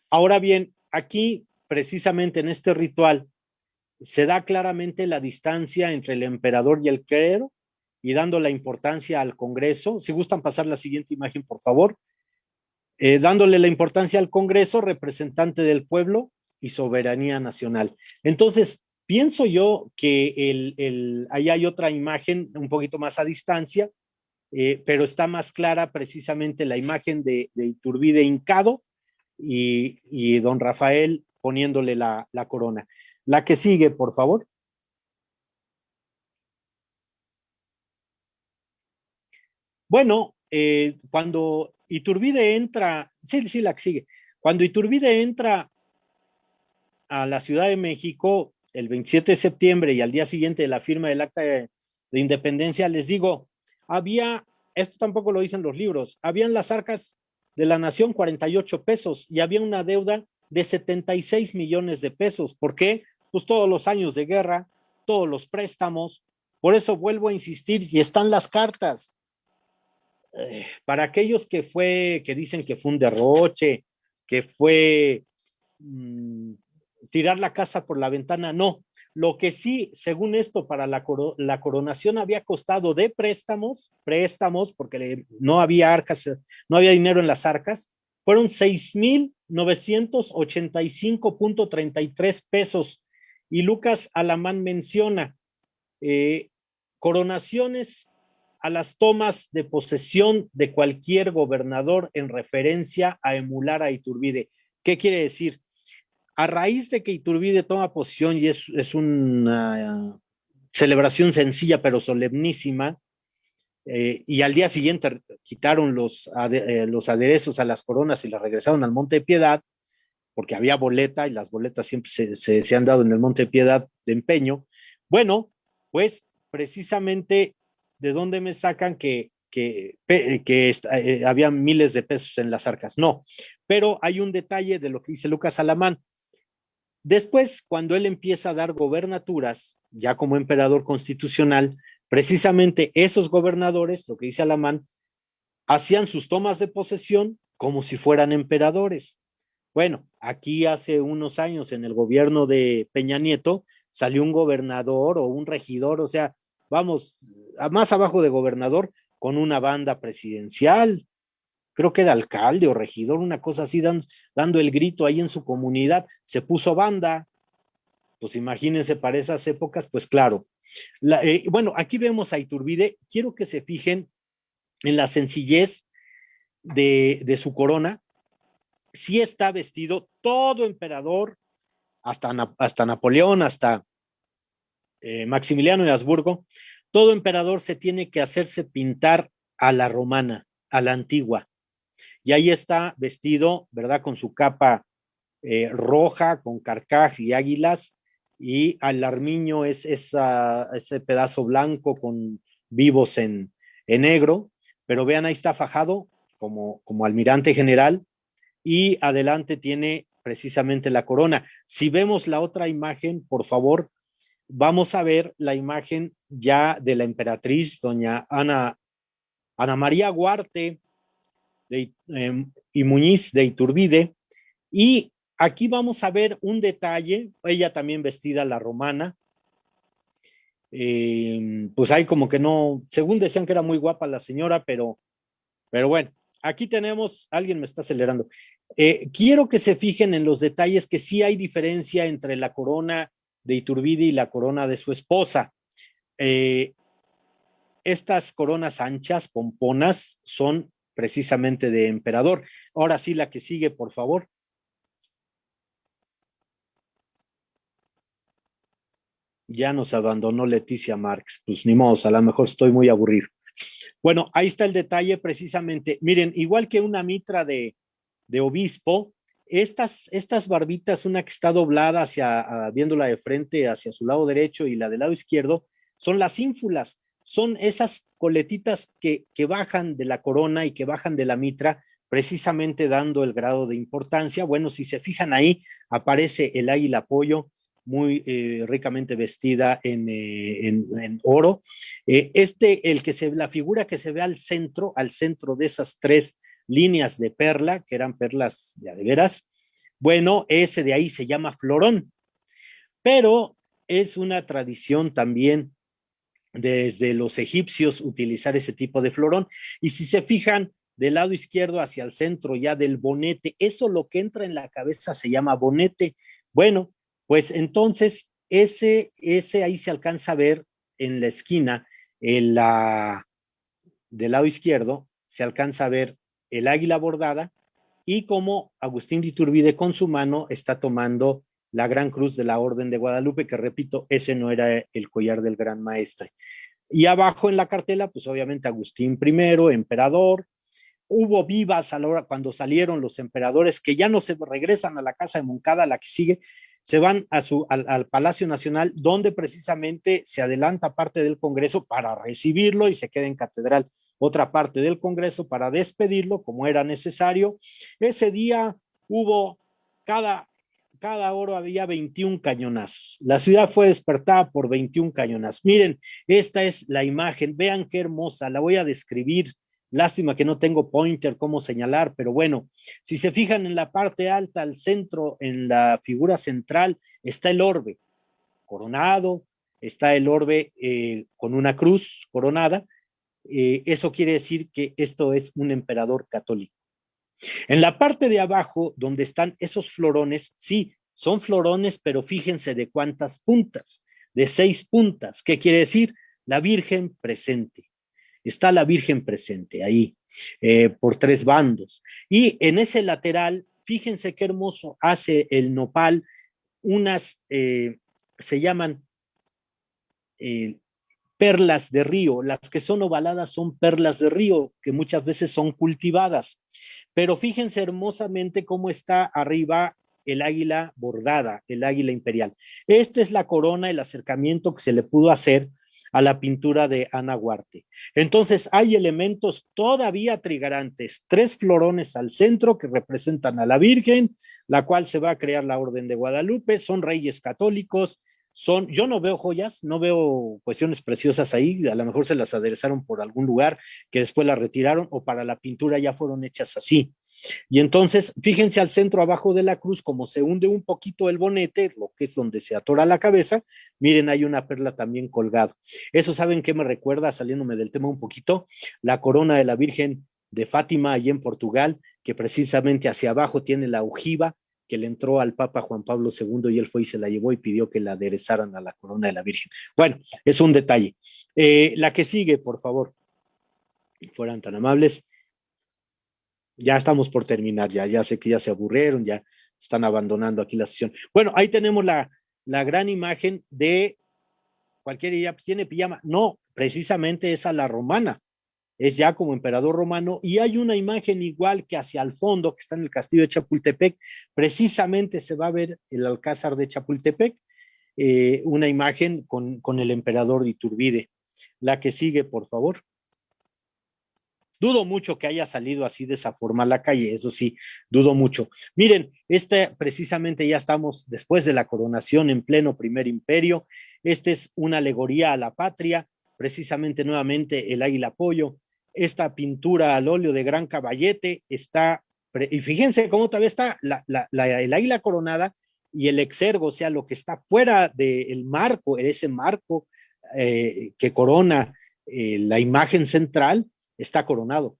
Ahora bien, aquí precisamente en este ritual se da claramente la distancia entre el emperador y el clero y dando la importancia al Congreso. Si gustan pasar la siguiente imagen, por favor. Dándole la importancia al Congreso, representante del pueblo y soberanía nacional. Entonces, pienso yo que ahí hay otra imagen un poquito más a distancia, pero está más clara precisamente la imagen de Iturbide hincado y don Rafael poniéndole la corona. La que sigue, por favor. Bueno, cuando Iturbide entra, sí, la que sigue. Cuando Iturbide entra a la Ciudad de México el 27 de septiembre y al día siguiente de la firma del acta de independencia, les digo, esto tampoco lo dicen los libros, habían las arcas de la nación 48 pesos y había una deuda de 76 millones de pesos. ¿Por qué? Pues todos los años de guerra, todos los préstamos. Por eso vuelvo a insistir, y están las cartas. Para aquellos que dicen que fue un derroche, que fue tirar la casa por la ventana, no. Lo que sí, según esto, para la coronación había costado de préstamos, porque no había arcas, no había dinero en las arcas, fueron 6,985.33 pesos. Y Lucas Alamán menciona coronaciones a las tomas de posesión de cualquier gobernador en referencia a emular a Iturbide. ¿Qué quiere decir? A raíz de que Iturbide toma posesión y es una celebración sencilla pero solemnísima, y al día siguiente quitaron los aderezos a las coronas y las regresaron al Monte de Piedad, porque había boleta y las boletas siempre se han dado en el Monte de Piedad de empeño. Bueno, pues precisamente de dónde me sacan que había miles de pesos en las arcas. No, pero hay un detalle de lo que dice Lucas Alamán. Después, cuando él empieza a dar gobernaturas, ya como emperador constitucional, precisamente esos gobernadores, lo que dice Alamán, hacían sus tomas de posesión como si fueran emperadores. Bueno, aquí hace unos años en el gobierno de Peña Nieto salió un gobernador o un regidor, o sea, vamos, más abajo de gobernador, con una banda presidencial, creo que era alcalde o regidor, una cosa así, dando el grito ahí en su comunidad, se puso banda, pues imagínense para esas épocas, pues claro. Bueno, aquí vemos a Iturbide, quiero que se fijen en la sencillez de su corona. Sí está vestido todo emperador, hasta Napoleón, hasta Maximiliano de Habsburgo, todo emperador se tiene que hacerse pintar a la romana, a la antigua. Y ahí está vestido, ¿verdad? Con su capa roja, con carcaj y águilas, y al armiño es ese pedazo blanco con vivos en negro, pero vean, ahí está fajado como almirante general, y adelante tiene precisamente la corona. Si vemos la otra imagen, por favor, vamos a ver la imagen ya de la emperatriz, doña Ana María Huarte y Muñiz de Iturbide, y aquí vamos a ver un detalle, ella también vestida a la romana, pues hay como que no, según decían que era muy guapa la señora, pero bueno, aquí tenemos, alguien me está acelerando. Quiero que se fijen en los detalles, que sí hay diferencia entre la corona de Iturbide y la corona de su esposa. Estas coronas anchas, pomponas, son precisamente de emperador. Ahora sí, la que sigue, por favor. Ya nos abandonó Leticia Marx, pues ni modo, a lo mejor estoy muy aburrido. Bueno, ahí está el detalle precisamente. Miren, igual que una mitra de obispo, estas barbitas, una que está doblada viéndola de frente hacia su lado derecho y la del lado izquierdo, son las ínfulas, son esas coletitas que bajan de la corona y que bajan de la mitra, precisamente dando el grado de importancia. Bueno, si se fijan ahí, aparece el águila pollo, muy ricamente vestida en oro. La figura que se ve al centro de esas tres líneas de perla, que eran perlas ya de veras, Bueno, ese de ahí se llama florón, pero es una tradición también desde los egipcios utilizar ese tipo de florón. Y si se fijan, del lado izquierdo hacia el centro ya del bonete, eso lo que entra en la cabeza se llama bonete. Bueno, pues entonces ese ahí se alcanza a ver en la esquina, del lado izquierdo, se alcanza a ver el águila bordada y como Agustín de Iturbide con su mano está tomando la gran cruz de la Orden de Guadalupe, que repito, ese no era el collar del gran maestre. Y abajo en la cartela, pues obviamente Agustín I, emperador. Hubo vivas a la hora cuando salieron los emperadores que ya no se regresan a la casa de Moncada, la que sigue, se van al Palacio Nacional, donde precisamente se adelanta parte del Congreso para recibirlo y se queda en catedral otra parte del Congreso para despedirlo, como era necesario. Ese día hubo cada hora había 21 cañonazos. La ciudad fue despertada por 21 cañonazos. Miren, esta es la imagen, vean qué hermosa, la voy a describir. Lástima que no tengo pointer cómo señalar, pero bueno, si se fijan en la parte alta, al centro, en la figura central, está el orbe coronado, está el orbe con una cruz coronada. Eso quiere decir que esto es un emperador católico. En la parte de abajo, donde están esos florones, sí, son florones, pero fíjense de cuántas puntas, de 6 puntas. ¿Qué quiere decir? La Virgen presente. Está la Virgen presente ahí, por 3 bandos. Y en ese lateral, fíjense qué hermoso hace el nopal, se llaman eh, perlas de río. Las que son ovaladas son perlas de río, que muchas veces son cultivadas. Pero fíjense hermosamente cómo está arriba el águila bordada, el águila imperial. Esta es la corona, el acercamiento que se le pudo hacer a la pintura de Ana Huarte. Entonces hay elementos todavía trigarantes, 3 florones al centro que representan a la Virgen, la cual se va a crear la Orden de Guadalupe, son reyes católicos, yo no veo joyas, no veo cuestiones preciosas ahí, a lo mejor se las aderezaron por algún lugar que después las retiraron o para la pintura ya fueron hechas así. Y entonces, fíjense al centro abajo de la cruz, como se hunde un poquito el bonete, lo que es donde se atora la cabeza, miren, hay una perla también colgada. Eso, ¿saben qué me recuerda, saliéndome del tema un poquito? La corona de la Virgen de Fátima, allí en Portugal, que precisamente hacia abajo tiene la ojiva, que le entró al Papa Juan Pablo II y él fue y se la llevó y pidió que la aderezaran a la corona de la Virgen. Bueno, es un detalle. La que sigue, por favor, fueran tan amables. Ya estamos por terminar, ya sé que ya se aburrieron, ya están abandonando aquí la sesión. Bueno, ahí tenemos la gran imagen de cualquiera ya tiene pijama. No, precisamente es a la romana, es ya como emperador romano, y hay una imagen igual que hacia el fondo, que está en el castillo de Chapultepec, precisamente se va a ver el alcázar de Chapultepec, una imagen con el emperador Iturbide. La que sigue, por favor. Dudo mucho que haya salido así de esa forma a la calle, eso sí, dudo mucho. Miren, precisamente ya estamos después de la coronación en pleno primer imperio. Esta es una alegoría a la patria, precisamente nuevamente el águila pollo. Esta pintura al óleo de Gran Caballete está, y fíjense cómo todavía está el águila coronada y el exergo, o sea, lo que está fuera del marco, ese marco que corona la imagen central, está coronado.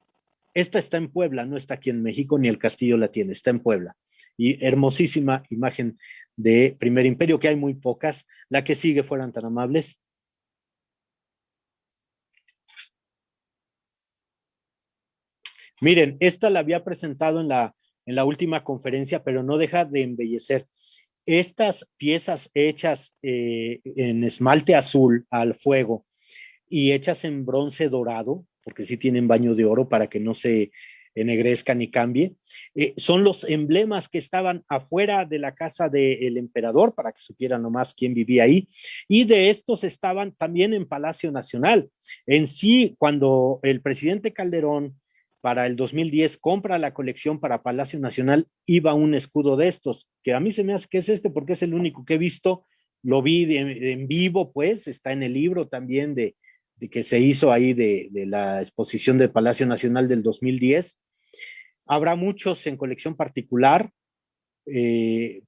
Esta está en Puebla, no está aquí en México, ni el castillo la tiene, está en Puebla. Y hermosísima imagen de Primer Imperio, que hay muy pocas. La que sigue, fueran tan amables. Miren, esta la había presentado en la última conferencia, pero no deja de embellecer. Estas piezas hechas en esmalte azul al fuego y hechas en bronce dorado, porque sí tienen baño de oro para que no se ennegrezca ni cambie, son los emblemas que estaban afuera de la casa del emperador, para que supieran nomás quién vivía ahí, y de estos estaban también en Palacio Nacional. En sí, cuando el presidente Calderón para el 2010 compra la colección para Palacio Nacional, iba un escudo de estos, que a mí se me hace que es porque es el único que he visto, lo vi en vivo, pues, está en el libro también de que se hizo ahí de la exposición del Palacio Nacional del 2010. Habrá muchos en colección particular,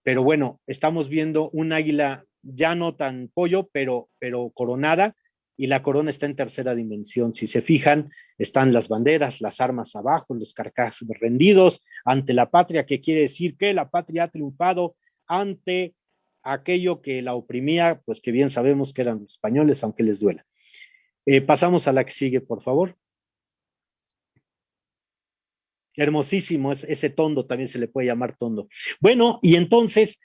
pero bueno, estamos viendo un águila ya no tan pollo, pero coronada, y la corona está en tercera dimensión. Si se fijan, están las banderas, las armas abajo, los carcajes rendidos ante la patria, que quiere decir que la patria ha triunfado ante aquello que la oprimía, pues que bien sabemos que eran los españoles, aunque les duela. Pasamos a la que sigue, por favor. Hermosísimo, ese tondo también se le puede llamar tondo. Bueno, y entonces,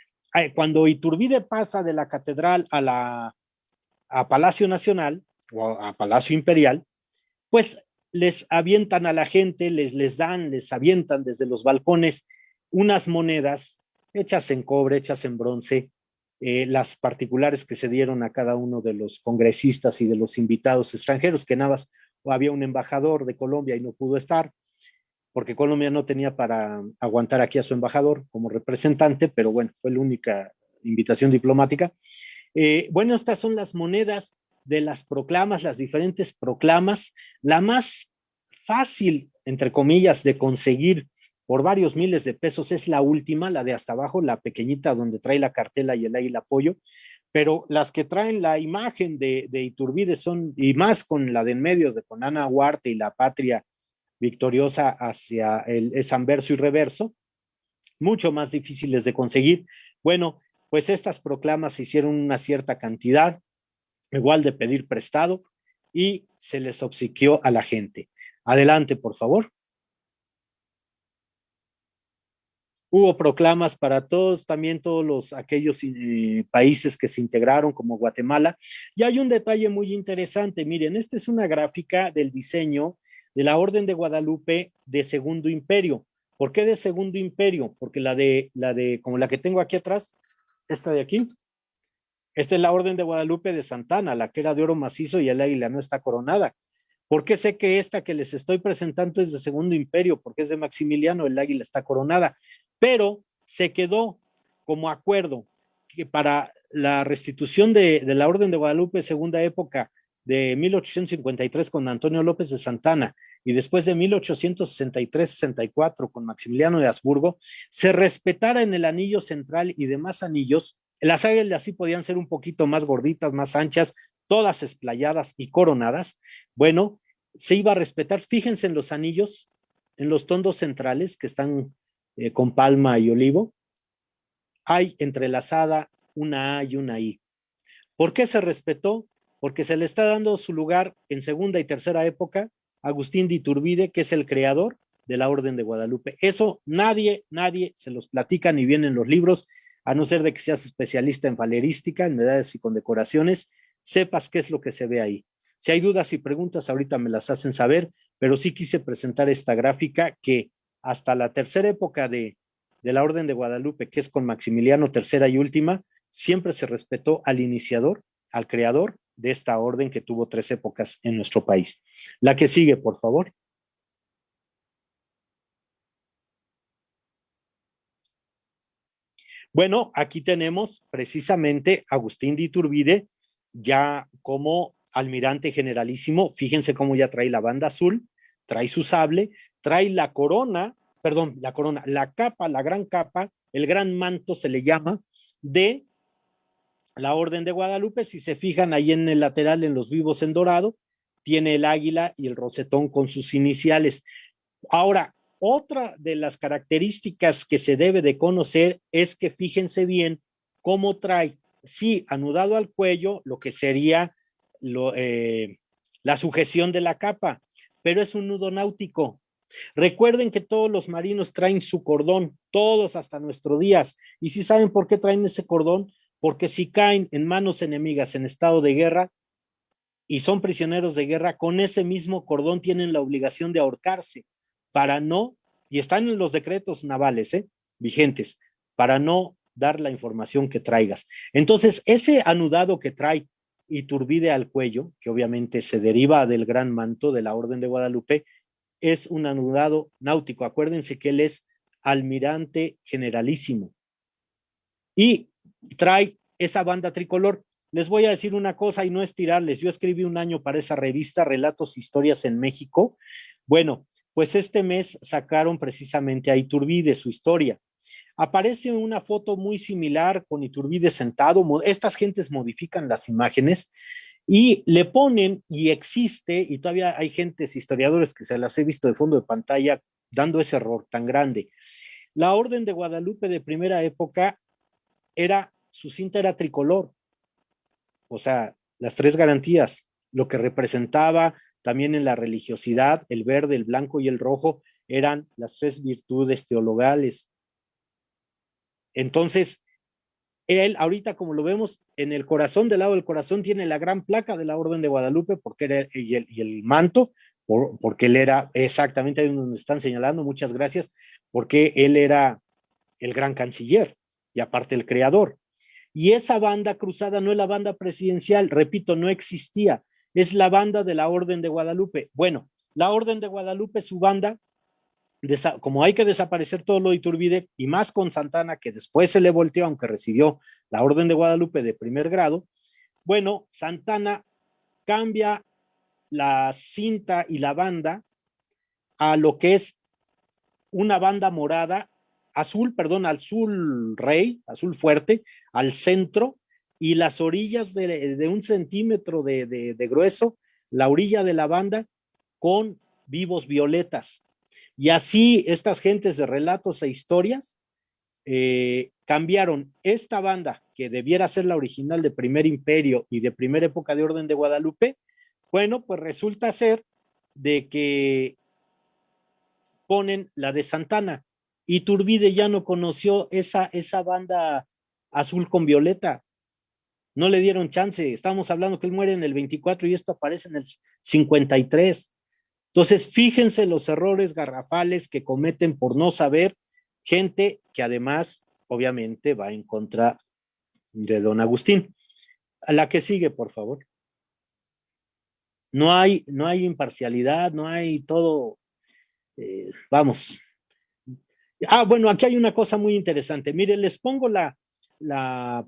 cuando Iturbide pasa de la catedral a Palacio Nacional o a Palacio Imperial, pues les avientan a la gente, les avientan desde los balcones unas monedas hechas en cobre, hechas en bronce, las particulares que se dieron a cada uno de los congresistas y de los invitados extranjeros, que nada más había un embajador de Colombia y no pudo estar, porque Colombia no tenía para aguantar aquí a su embajador como representante, pero bueno, fue la única invitación diplomática. Bueno, estas son las monedas de las proclamas, las diferentes proclamas. La más fácil, entre comillas, de conseguir por varios miles de pesos es la última, la de hasta abajo, la pequeñita donde trae la cartela y el águila pollo, pero las que traen la imagen de Iturbide son, y más con la de en medio, con Ana Huarte y la patria victoriosa hacia es anverso y reverso, mucho más difíciles de conseguir. Bueno, pues estas proclamas se hicieron una cierta cantidad, igual de pedir prestado, y se les obsequió a la gente. Adelante, por favor. Hubo proclamas para todos, también todos aquellos países que se integraron, como Guatemala. Y hay un detalle muy interesante. Miren, esta es una gráfica del diseño de la Orden de Guadalupe de Segundo Imperio. ¿Por qué de Segundo Imperio? Porque como la que tengo aquí atrás, esta de aquí, esta es la Orden de Guadalupe de Santana, la que era de oro macizo y el águila no está coronada. ¿Por qué sé que esta que les estoy presentando es de Segundo Imperio? Porque es de Maximiliano, el águila está coronada. Pero se quedó como acuerdo que para la restitución de la Orden de Guadalupe, segunda época, de 1853 con Antonio López de Santana y después de 1863-64 con Maximiliano de Habsburgo, se respetara en el anillo central y demás anillos. Las águilas sí podían ser un poquito más gorditas, más anchas, todas esplayadas y coronadas. Bueno, se iba a respetar, fíjense en los anillos, en los tondos centrales que están con palma y olivo, hay entrelazada una A y una I. ¿Por qué se respetó? Porque se le está dando su lugar en segunda y tercera época a Agustín de Iturbide, que es el creador de la Orden de Guadalupe. Eso nadie se los platica ni bien en los libros, a no ser de que seas especialista en falerística, en medallas y condecoraciones, sepas qué es lo que se ve ahí. Si hay dudas y preguntas, ahorita me las hacen saber, pero sí quise presentar esta gráfica que hasta la tercera época de la Orden de Guadalupe, que es con Maximiliano, tercera y última, siempre se respetó al iniciador, al creador de esta orden que tuvo 3 épocas en nuestro país. La que sigue, por favor. Bueno, aquí tenemos precisamente a Agustín de Iturbide ya como almirante generalísimo. Fíjense cómo ya trae la banda azul, trae su sable, trae la corona, la capa, la gran capa, el gran manto se le llama, de la Orden de Guadalupe. Si se fijan ahí en el lateral, en los vivos en dorado, tiene el águila y el rosetón con sus iniciales. Ahora, otra de las características que se debe de conocer es que fíjense bien cómo trae, sí, anudado al cuello, lo que sería la sujeción de la capa, pero es un nudo náutico. Recuerden que todos los marinos traen su cordón, todos hasta nuestros días. ¿Y si saben por qué traen ese cordón? Porque si caen en manos enemigas en estado de guerra y son prisioneros de guerra, con ese mismo cordón tienen la obligación de ahorcarse para no, y están en los decretos navales vigentes, para no dar la información que traigas. Entonces, ese anudado que trae Iturbide al cuello, que obviamente se deriva del gran manto de la Orden de Guadalupe, es un anudado náutico. Acuérdense que él es almirante generalísimo y trae esa banda tricolor. Les voy a decir una cosa y no estirarles. Yo escribí un año para esa revista, Relatos e Historias en México. Bueno, pues este mes sacaron precisamente a Iturbide, su historia. Aparece una foto muy similar con Iturbide sentado. Estas gentes modifican las imágenes y le ponen, y existe, y todavía hay gentes, historiadores que se las he visto de fondo de pantalla, dando ese error tan grande. La Orden de Guadalupe de primera época su cinta era tricolor, o sea, las tres garantías, lo que representaba también en la religiosidad, el verde, el blanco y el rojo, eran las tres virtudes teologales. Entonces, él ahorita, como lo vemos, en el corazón, del lado del corazón, tiene la gran placa de la Orden de Guadalupe, porque era, y el manto, porque él era, exactamente ahí donde están señalando, muchas gracias, porque él era el gran canciller y aparte el creador. Y esa banda cruzada no es la banda presidencial, repito, no existía, es la banda de la Orden de Guadalupe. Bueno, la Orden de Guadalupe, su banda, como hay que desaparecer todo lo de Iturbide, y más con Santana, que después se le volteó, aunque recibió la Orden de Guadalupe de primer grado, bueno, Santana cambia la cinta y la banda a lo que es una banda morada, azul rey, azul fuerte, al centro, y las orillas de 1 centímetro de grueso, la orilla de la banda con vivos violetas. Y así estas gentes de relatos e historias cambiaron esta banda, que debiera ser la original de Primer Imperio y de primera época de Orden de Guadalupe. Bueno, pues resulta ser de que ponen la de Santana. Iturbide ya no conoció esa banda azul con violeta. No le dieron chance. Estamos hablando que él muere en el 24 y esto aparece en el 53. Entonces, fíjense los errores garrafales que cometen por no saber, gente que además, obviamente, va en contra de don Agustín. A la que sigue, por favor. No hay imparcialidad, no hay todo, vamos. Bueno, aquí hay una cosa muy interesante. Miren, les pongo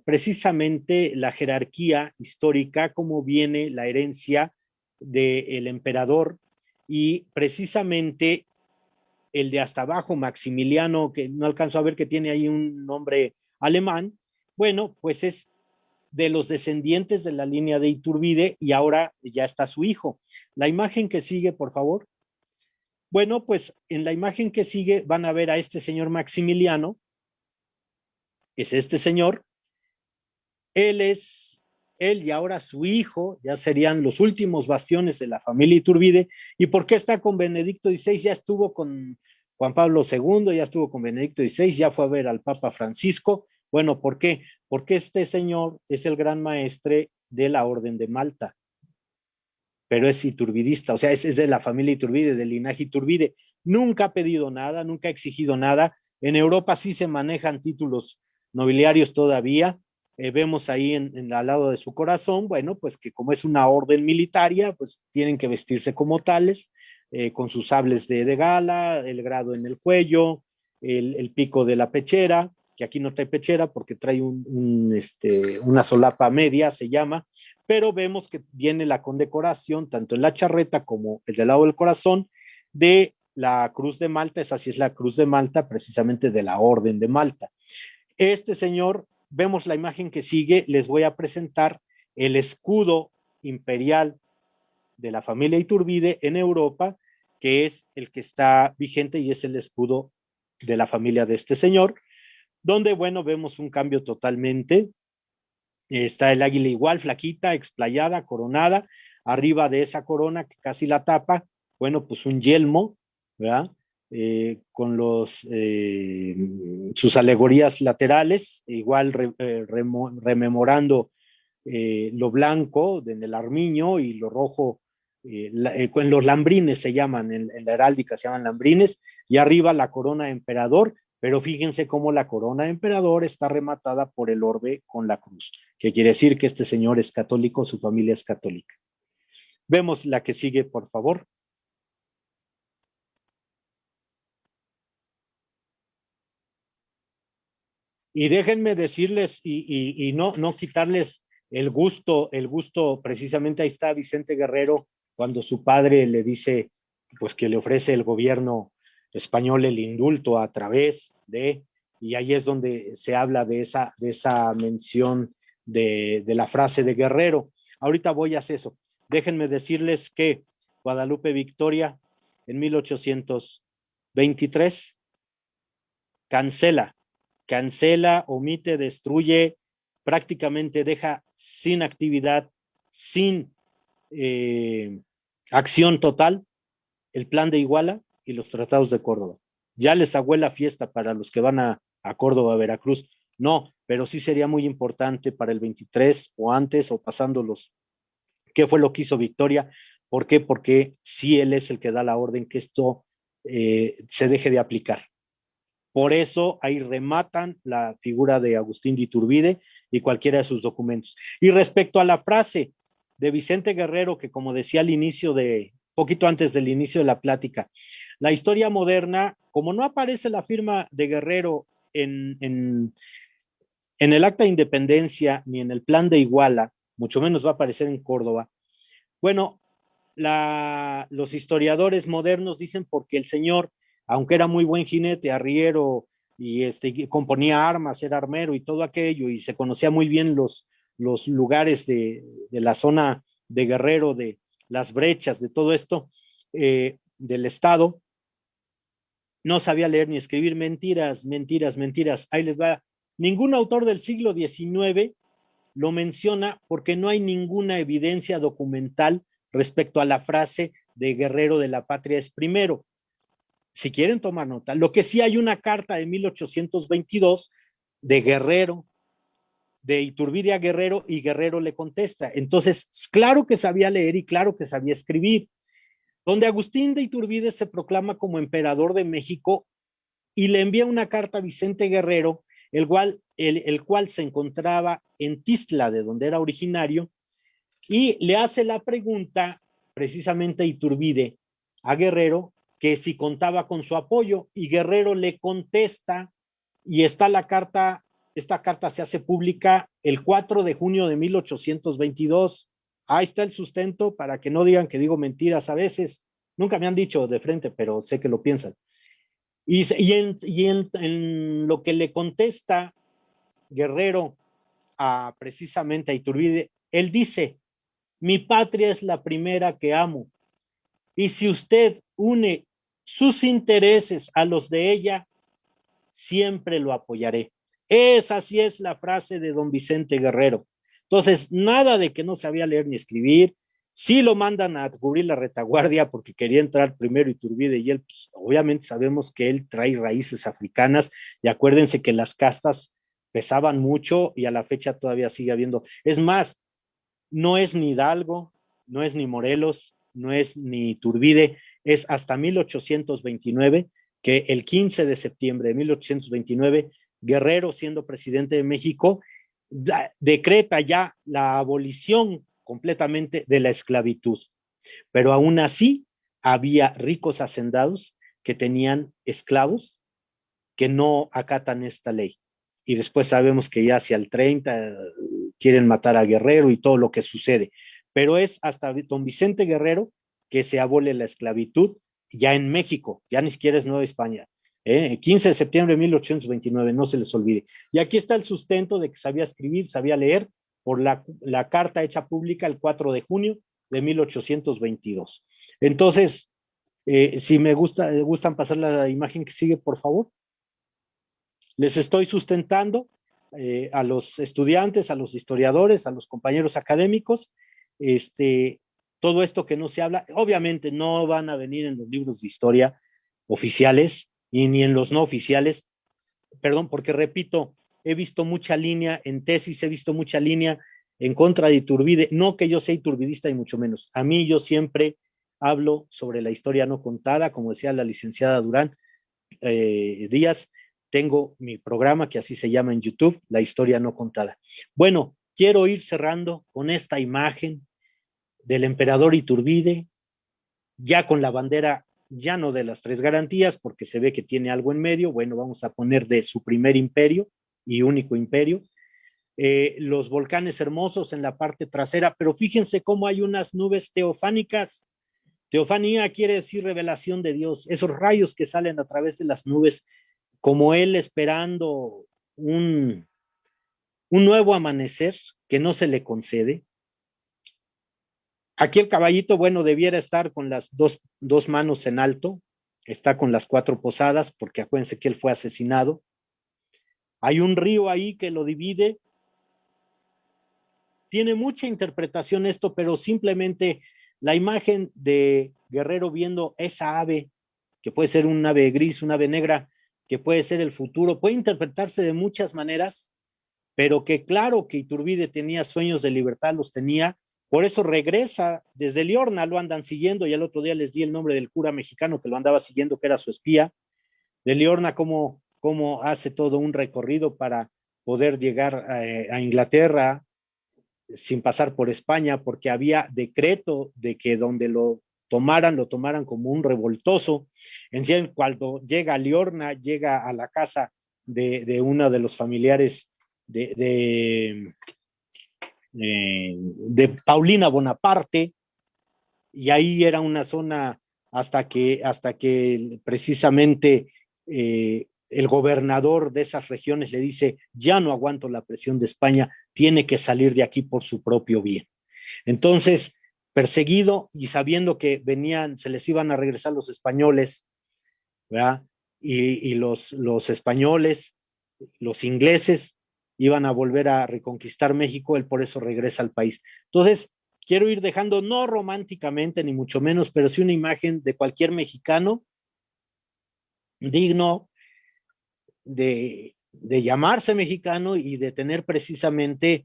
precisamente la jerarquía histórica, cómo viene la herencia del emperador, y precisamente el de hasta abajo, Maximiliano, que no alcanzo a ver que tiene ahí un nombre alemán, bueno, pues es de los descendientes de la línea de Iturbide, y ahora ya está su hijo. La imagen que sigue, por favor. Bueno, pues en la imagen que sigue van a ver a este señor Maximiliano, es este señor, él y ahora su hijo, ya serían los últimos bastiones de la familia Iturbide. ¿Y por qué está con Benedicto XVI? Ya estuvo con Juan Pablo II, ya estuvo con Benedicto XVI, ya fue a ver al Papa Francisco. Bueno, ¿por qué? Porque este señor es el gran maestre de la Orden de Malta, pero es iturbidista, o sea, es de la familia Iturbide, del linaje Iturbide. Nunca ha pedido nada, nunca ha exigido nada. En Europa sí se manejan títulos nobiliarios todavía. Vemos ahí al lado de su corazón, bueno, pues que como es una orden militaria, pues tienen que vestirse como tales, con sus sables de gala, el grado en el cuello, el pico de la pechera, que aquí no trae pechera porque trae una solapa media, se llama, pero vemos que viene la condecoración, tanto en la charreta como el del lado del corazón, de la Cruz de Malta. Esa sí es la Cruz de Malta, precisamente de la Orden de Malta. Este señor, vemos la imagen que sigue, les voy a presentar el escudo imperial de la familia Iturbide en Europa, que es el que está vigente y es el escudo de la familia de este señor, donde, bueno, vemos un cambio totalmente. Está el águila igual, flaquita, explayada, coronada. Arriba de esa corona que casi la tapa, bueno, pues un yelmo, ¿verdad? Con sus alegorías laterales, igual rememorando lo blanco en el armiño y lo rojo, en los lambrines se llaman, en la heráldica se llaman lambrines, y arriba la corona de emperador, pero fíjense cómo la corona de emperador está rematada por el orbe con la cruz, que quiere decir que este señor es católico, su familia es católica. Vemos la que sigue, por favor. Y déjenme decirles, y no quitarles el gusto, precisamente ahí está Vicente Guerrero, cuando su padre le dice, pues que le ofrece el gobierno español el indulto a través de y ahí es donde se habla de esa mención de la frase de Guerrero. Ahorita voy a hacer eso. Déjenme decirles que Guadalupe Victoria en 1823 cancela, omite, destruye, prácticamente deja sin actividad, sin acción total, el plan de Iguala y los tratados de Córdoba. Ya les hago la fiesta para los que van a Córdoba, Veracruz. No, pero sí sería muy importante para el 23 o antes o pasándolos. ¿Qué fue lo que hizo Victoria? ¿Por qué? Porque sí él es el que da la orden que esto se deje de aplicar. Por eso ahí rematan la figura de Agustín de Iturbide y cualquiera de sus documentos. Y respecto a la frase de Vicente Guerrero, que como decía al inicio poquito antes del inicio de la plática, la historia moderna, como no aparece la firma de Guerrero en el acta de independencia ni en el plan de Iguala, mucho menos va a aparecer en Córdoba. Bueno, los historiadores modernos dicen porque el señor, aunque era muy buen jinete, arriero, y componía armas, era armero y todo aquello, y se conocía muy bien los lugares de la zona de Guerrero, de las brechas, de todo esto, del estado, no sabía leer ni escribir. Mentiras. Ahí les va. Ningún autor del siglo XIX lo menciona porque no hay ninguna evidencia documental respecto a la frase de Guerrero de la patria es primero. Si quieren tomar nota, lo que sí hay una carta de 1822 de Guerrero, de Iturbide a Guerrero, y Guerrero le contesta. Entonces, claro que sabía leer y claro que sabía escribir. Donde Agustín de Iturbide se proclama como emperador de México y le envía una carta a Vicente Guerrero, el cual se encontraba en Tistla, de donde era originario, y le hace la pregunta precisamente a Iturbide, a Guerrero, que si contaba con su apoyo, y Guerrero le contesta, y está la carta, esta carta se hace pública el 4 de junio de 1822. Ahí está el sustento para que no digan que digo mentiras a veces. Nunca me han dicho de frente, pero sé que lo piensan. Y en lo que le contesta Guerrero precisamente a Iturbide, él dice: mi patria es la primera que amo, y si usted une sus intereses a los de ella, siempre lo apoyaré. Esa sí es la frase de don Vicente Guerrero. Entonces, nada de que no sabía leer ni escribir. Sí lo mandan a cubrir la retaguardia porque quería entrar primero Iturbide, y él, pues, obviamente sabemos que él trae raíces africanas, y acuérdense que las castas pesaban mucho y a la fecha todavía sigue habiendo. Es más, no es ni Hidalgo, no es ni Morelos, no es ni Iturbide, es hasta 1829, que el 15 de septiembre de 1829, Guerrero, siendo presidente de México, decreta ya la abolición completamente de la esclavitud. Pero aún así había ricos hacendados que tenían esclavos que no acatan esta ley. Y después sabemos que ya hacia el 30 quieren matar a Guerrero y todo lo que sucede. Pero es hasta don Vicente Guerrero que se abole la esclavitud ya en México, ya ni siquiera es Nueva España. 15 de septiembre de 1829, no se les olvide. Y aquí está el sustento de que sabía escribir, sabía leer, por la carta hecha pública el 4 de junio de 1822. Entonces, si gustan pasar la imagen que sigue, por favor. Les estoy sustentando a los estudiantes, a los historiadores, a los compañeros académicos, todo esto que no se habla. Obviamente no van a venir en los libros de historia oficiales y ni en los no oficiales, perdón, porque repito, he visto mucha línea en tesis, he visto mucha línea en contra de Iturbide, no que yo sea iturbidista y mucho menos. A mí yo siempre hablo sobre la historia no contada, como decía la licenciada Durán Díaz. Tengo mi programa que así se llama en YouTube, La Historia No Contada. Bueno, quiero ir cerrando con esta imagen del emperador Iturbide, ya con la bandera, ya no de las tres garantías, porque se ve que tiene algo en medio. Bueno, vamos a poner de su primer imperio y único imperio. Los volcanes hermosos en la parte trasera, pero fíjense cómo hay unas nubes teofánicas. Teofanía quiere decir revelación de Dios, esos rayos que salen a través de las nubes como él esperando un nuevo amanecer que no se le concede. Aquí el caballito, bueno, debiera estar con las dos manos en alto, está con las 4 posadas, porque acuérdense que él fue asesinado. Hay un río ahí que lo divide. Tiene mucha interpretación esto, pero simplemente la imagen de Guerrero viendo esa ave, que puede ser un ave gris, un ave negra, que puede ser el futuro, puede interpretarse de muchas maneras, pero que claro que Iturbide tenía sueños de libertad, los tenía, por eso regresa desde Liorna, lo andan siguiendo, y el otro día les di el nombre del cura mexicano que lo andaba siguiendo, que era su espía, de Liorna, cómo hace todo un recorrido para poder llegar a Inglaterra sin pasar por España, porque había decreto de que donde lo tomaran como un revoltoso. En sí, cuando llega a Liorna, llega a la casa de uno de los familiares de Paulina Bonaparte, y ahí era una zona hasta que precisamente el gobernador de esas regiones le dice, ya no aguanto la presión de España, tiene que salir de aquí por su propio bien. Entonces, perseguido y sabiendo que se les iban a regresar los españoles, ¿verdad? Y los españoles, los ingleses, iban a volver a reconquistar México, él por eso regresa al país. Entonces, quiero ir dejando, no románticamente, ni mucho menos, pero sí una imagen de cualquier mexicano digno de llamarse mexicano y de tener precisamente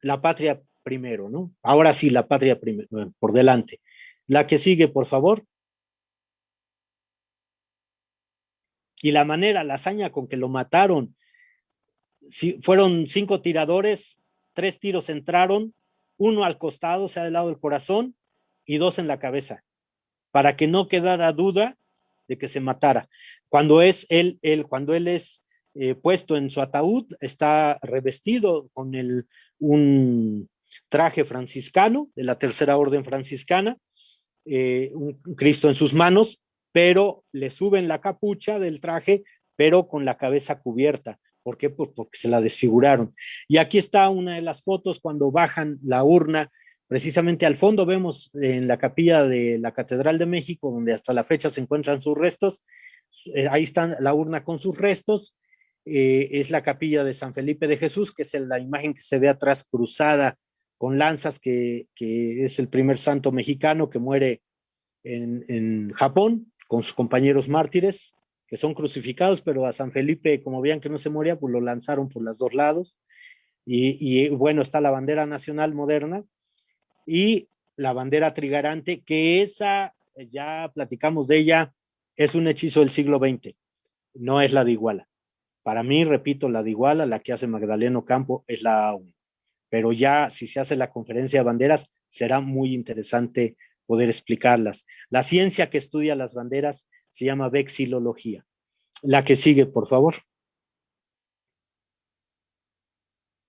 la patria primero, ¿no? Ahora sí, la patria primero, por delante. La que sigue, por favor. Y la manera, la hazaña con que lo mataron, fueron 5 tiradores, 3 tiros entraron, 1 al costado, o sea, del lado del corazón, y 2 en la cabeza, para que no quedara duda de que se matara. Cuando cuando él es puesto en su ataúd, está revestido con un traje franciscano de la Tercera Orden Franciscana, un Cristo en sus manos, pero le suben la capucha del traje, pero con la cabeza cubierta. ¿Por qué? Pues porque se la desfiguraron. Y aquí está una de las fotos cuando bajan la urna. Precisamente al fondo vemos en la capilla de la Catedral de México, donde hasta la fecha se encuentran sus restos. Ahí está la urna con sus restos. Es la capilla de San Felipe de Jesús, que es la imagen que se ve atrás cruzada con lanzas, que es el primer santo mexicano que muere en Japón con sus compañeros mártires, que son crucificados, pero a San Felipe, como veían que no se moría, pues lo lanzaron por los 2 lados. Y bueno, está la bandera nacional moderna y la bandera trigarante, que esa, ya platicamos de ella, es un hechizo del siglo XX, no es la de Iguala. Para mí, repito, la de Iguala, la que hace Magdaleno Campo, es la A1. Pero ya si se hace la conferencia de banderas, será muy interesante poder explicarlas. La ciencia que estudia las banderas se llama vexilología. La que sigue, por favor.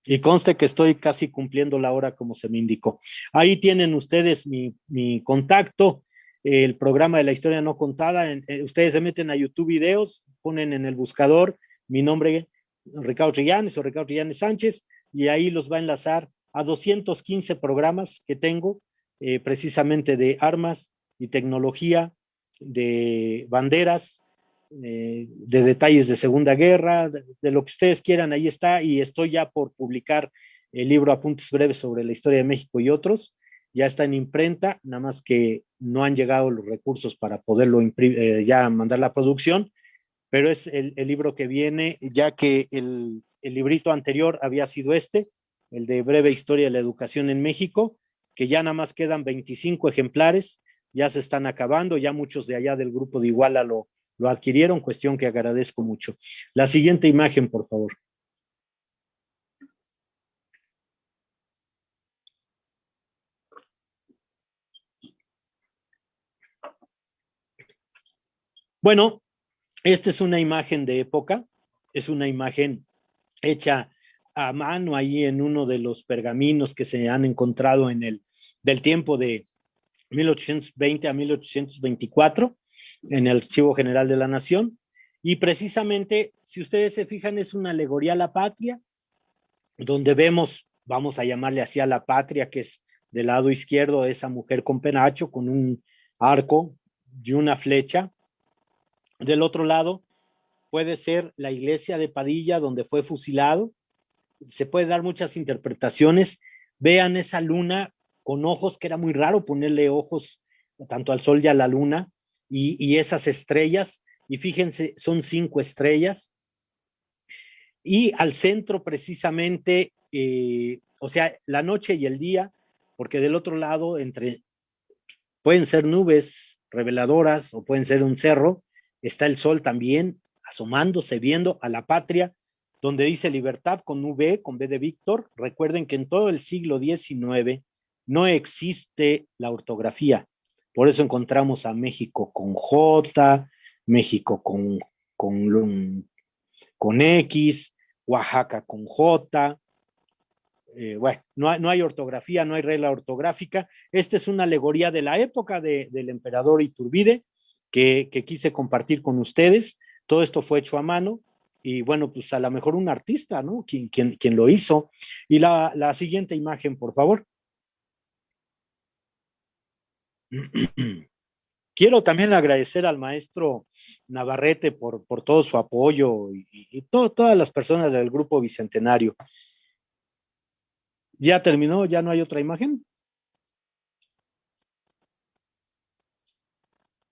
Y conste que estoy casi cumpliendo la hora como se me indicó. Ahí tienen ustedes mi contacto, el programa de la historia no contada. Ustedes se meten a YouTube videos, ponen en el buscador mi nombre, Ricardo Trillanes o Ricardo Trillanes Sánchez, y ahí los va a enlazar a 215 programas que tengo, precisamente de armas y tecnología, de banderas, de detalles de Segunda Guerra, de lo que ustedes quieran, ahí está, y estoy ya por publicar el libro Apuntes Breves sobre la Historia de México y otros, ya está en imprenta, nada más que no han llegado los recursos para poderlo ya mandar la producción, pero es el libro que viene, ya que el librito anterior había sido el de Breve Historia de la Educación en México, que ya nada más quedan 25 ejemplares, ya se están acabando, ya muchos de allá del grupo de Iguala lo adquirieron, cuestión que agradezco mucho. La siguiente imagen, por favor. Bueno, esta es una imagen de época, es una imagen hecha a mano ahí en uno de los pergaminos que se han encontrado del tiempo de 1820 a 1824 en el Archivo General de la Nación. Y precisamente, si ustedes se fijan, es una alegoría a la patria, donde vemos, vamos a llamarle así a la patria, que es del lado izquierdo, esa mujer con penacho, con un arco y una flecha. Del otro lado puede ser la iglesia de Padilla, donde fue fusilado. Se puede dar muchas interpretaciones. Vean esa luna con ojos, que era muy raro ponerle ojos tanto al sol y a la luna, y esas estrellas, y fíjense, son 5 estrellas, y al centro precisamente, o sea, la noche y el día, porque del otro lado, pueden ser nubes reveladoras o pueden ser un cerro, está el sol también asomándose, viendo a la patria, donde dice libertad con V, con B de Víctor. Recuerden que en todo el siglo XIX no existe la ortografía. Por eso encontramos a México con J, México con X, Oaxaca con J. Bueno, no hay ortografía, no hay regla ortográfica. Esta es una alegoría de la época del emperador Iturbide que quise compartir con ustedes. Todo esto fue hecho a mano y bueno, pues a lo mejor un artista, ¿no? Quien lo hizo. Y la siguiente imagen, por favor. Quiero también agradecer al maestro Navarrete por todo su apoyo y todas las personas del Grupo Bicentenario. ¿Ya terminó? ¿Ya no hay otra imagen?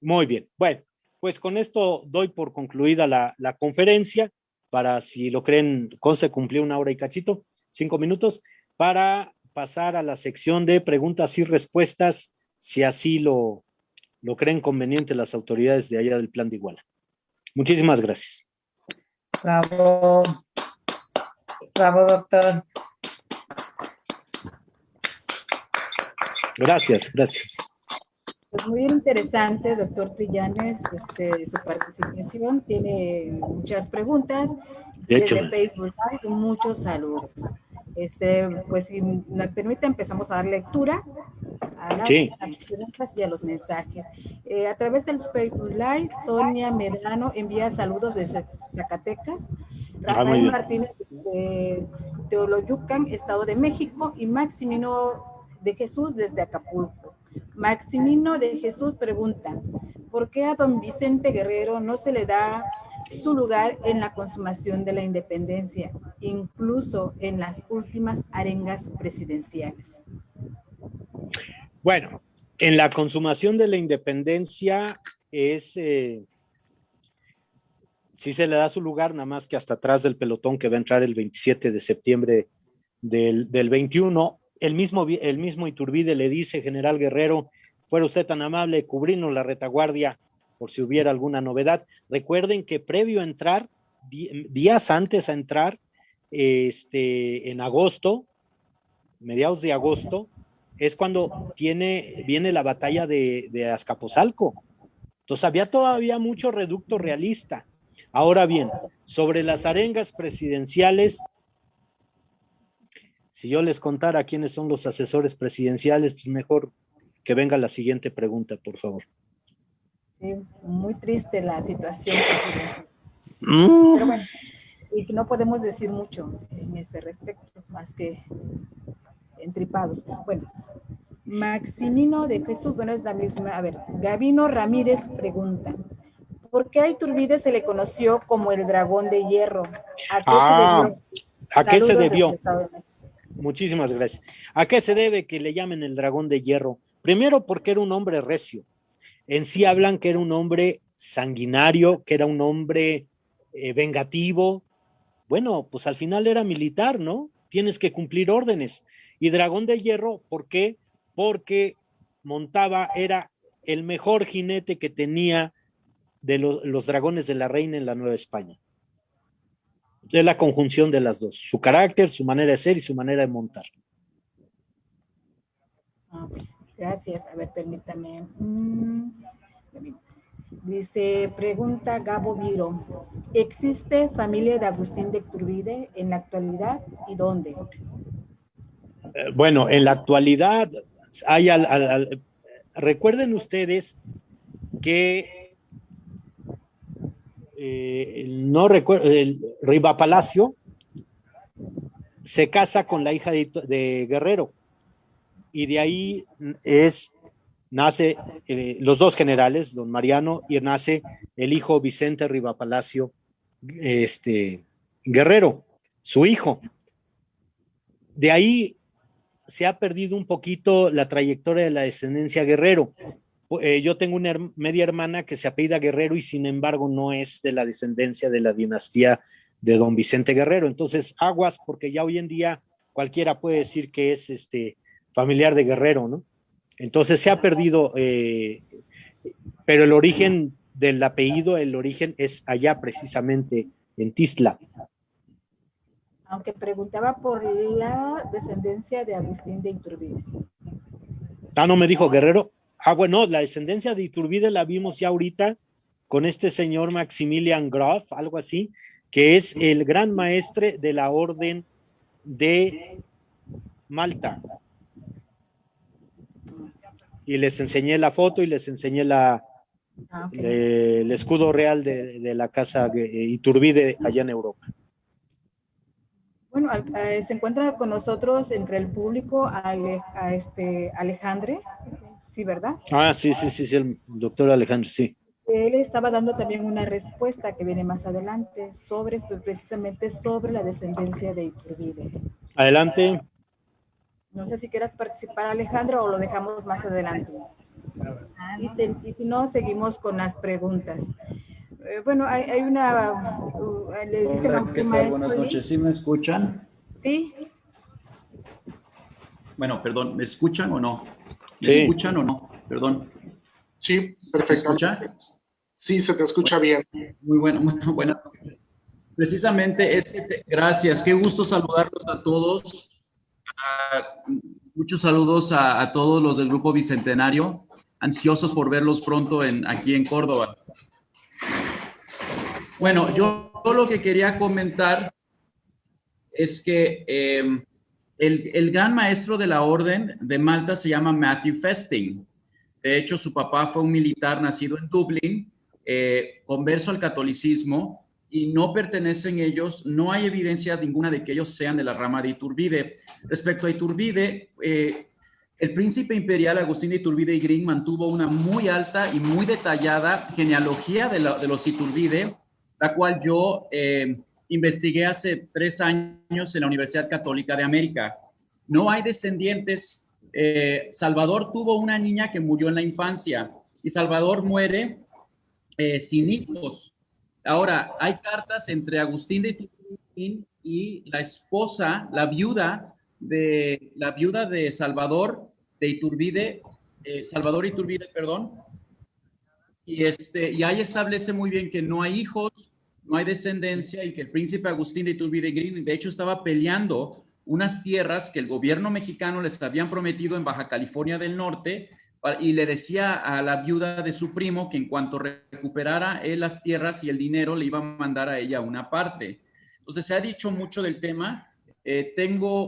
Muy bien. Bueno, pues con esto doy por concluida la conferencia. Para, si lo creen, conste cumplió 1 hora y cachito, 5 minutos, para pasar a la sección de preguntas y respuestas, si así lo creen conveniente las autoridades de allá del Plan de Iguala. Muchísimas gracias. Bravo. Bravo, doctor. Gracias. Pues muy interesante, doctor Trillanes, su participación. Tiene muchas preguntas. De hecho, desde Facebook Live, muchos saludos. Pues si me permite, empezamos a dar lectura a las preguntas y a los mensajes. A través del Facebook Live, Sonia Medrano envía saludos desde Zacatecas. Rafael Martínez de Teoloyucan, Estado de México, y Maximino de Jesús desde Acapulco. Maximino de Jesús pregunta, ¿por qué a don Vicente Guerrero no se le da su lugar en la consumación de la independencia, incluso en las últimas arengas presidenciales? Bueno, en la consumación de la independencia sí se le da su lugar, nada más que hasta atrás del pelotón que va a entrar el 27 de septiembre del 21. El mismo Iturbide le dice, general Guerrero, fuera usted tan amable de cubrirnos la retaguardia por si hubiera alguna novedad. Recuerden que previo a entrar, días antes a entrar, en agosto, mediados de agosto, es cuando viene la batalla de Azcapotzalco. Entonces había todavía mucho reducto realista. Ahora bien, sobre las arengas presidenciales, si yo les contara quiénes son los asesores presidenciales, pues mejor que venga la siguiente pregunta, por favor. Sí, muy triste la situación presidencial. Pero bueno, y no podemos decir mucho en ese respecto, más que entripados. Bueno, Maximino de Jesús, bueno, es la misma. A ver, Gabino Ramírez pregunta, ¿por qué a Iturbide se le conoció como el dragón de hierro? ¿A qué se debió? ¿A qué se debió? Muchísimas gracias. ¿A qué se debe que le llamen el dragón de hierro? Primero, porque era un hombre recio. En sí hablan que era un hombre sanguinario, que era un hombre vengativo. Bueno, pues al final era militar, ¿no? Tienes que cumplir órdenes. Y dragón de hierro, ¿por qué? Porque era el mejor jinete que tenía de los dragones de la reina en la Nueva España. Es la conjunción de las dos, su carácter, su manera de ser y su manera de montar. Gracias. A ver, permítame. Dice, pregunta Gabo Viro, ¿existe familia de Agustín de Iturbide en la actualidad y dónde? Bueno, en la actualidad hay recuerden ustedes que no recuerdo, el Riva Palacio se casa con la hija de Guerrero, y de ahí nace los dos generales, don Mariano, y nace el hijo Vicente Riva Palacio, Guerrero, su hijo. De ahí se ha perdido un poquito la trayectoria de la descendencia Guerrero. Yo tengo una media hermana que se apellida Guerrero y sin embargo no es de la descendencia de la dinastía de don Vicente Guerrero. Entonces, aguas, porque ya hoy en día cualquiera puede decir que es familiar de Guerrero, ¿no? Entonces se ha perdido, pero el origen del apellido, el origen es allá precisamente en Tizla. Aunque preguntaba por la descendencia de Agustín de Iturbide. Ah, no me dijo Guerrero. Ah, bueno, la descendencia de Iturbide la vimos ya ahorita con este señor Maximilian Graf, algo así, que es el gran maestre de la Orden de Malta. Y les enseñé la foto y les enseñé el escudo real de la casa Iturbide allá en Europa. Bueno, se encuentra con nosotros entre el público Alejandre, sí, ¿verdad? Ah, sí, el doctor Alejandro, sí. Él estaba dando también una respuesta que viene más adelante precisamente sobre la descendencia de Iturbide. Adelante. No sé si quieras participar, Alejandro, o lo dejamos más adelante. Y si no, seguimos con las preguntas. Bueno, hay una... le dicen Hola, a usted, ¿qué tal? maestro, Buenas noches. ¿Sí me escuchan? Sí. Bueno, perdón, ¿me escuchan o no? ¿Me Sí. escuchan o no? Perdón. Sí, ¿Se perfecto. escucha? Sí, se te escucha bien. Muy bueno, muy bueno. Precisamente, gracias. Qué gusto saludarlos a todos. Muchos saludos a todos los del Grupo Bicentenario. Ansiosos por verlos pronto aquí en Córdoba. Bueno, yo lo que quería comentar es que el gran maestro de la Orden de Malta se llama Matthew Festing. De hecho, su papá fue un militar nacido en Dublín, converso al catolicismo, y no pertenecen ellos, no hay evidencia ninguna de que ellos sean de la rama de Iturbide. Respecto a Iturbide, el príncipe imperial Agustín de Iturbide y Green mantuvo una muy alta y muy detallada genealogía de los Iturbide, la cual yo investigué hace 3 años en la Universidad Católica de América. No hay descendientes. Salvador tuvo una niña que murió en la infancia y Salvador muere sin hijos. Ahora, hay cartas entre Agustín de Iturbide y la esposa, la viuda de Salvador de Iturbide, Salvador Iturbide, perdón, y ahí establece muy bien que no hay hijos, no hay descendencia y que el príncipe Agustín de Iturbide Green, de hecho, estaba peleando unas tierras que el gobierno mexicano les habían prometido en Baja California del Norte, y le decía a la viuda de su primo que en cuanto recuperara él las tierras y el dinero, le iba a mandar a ella una parte. Entonces, se ha dicho mucho del tema.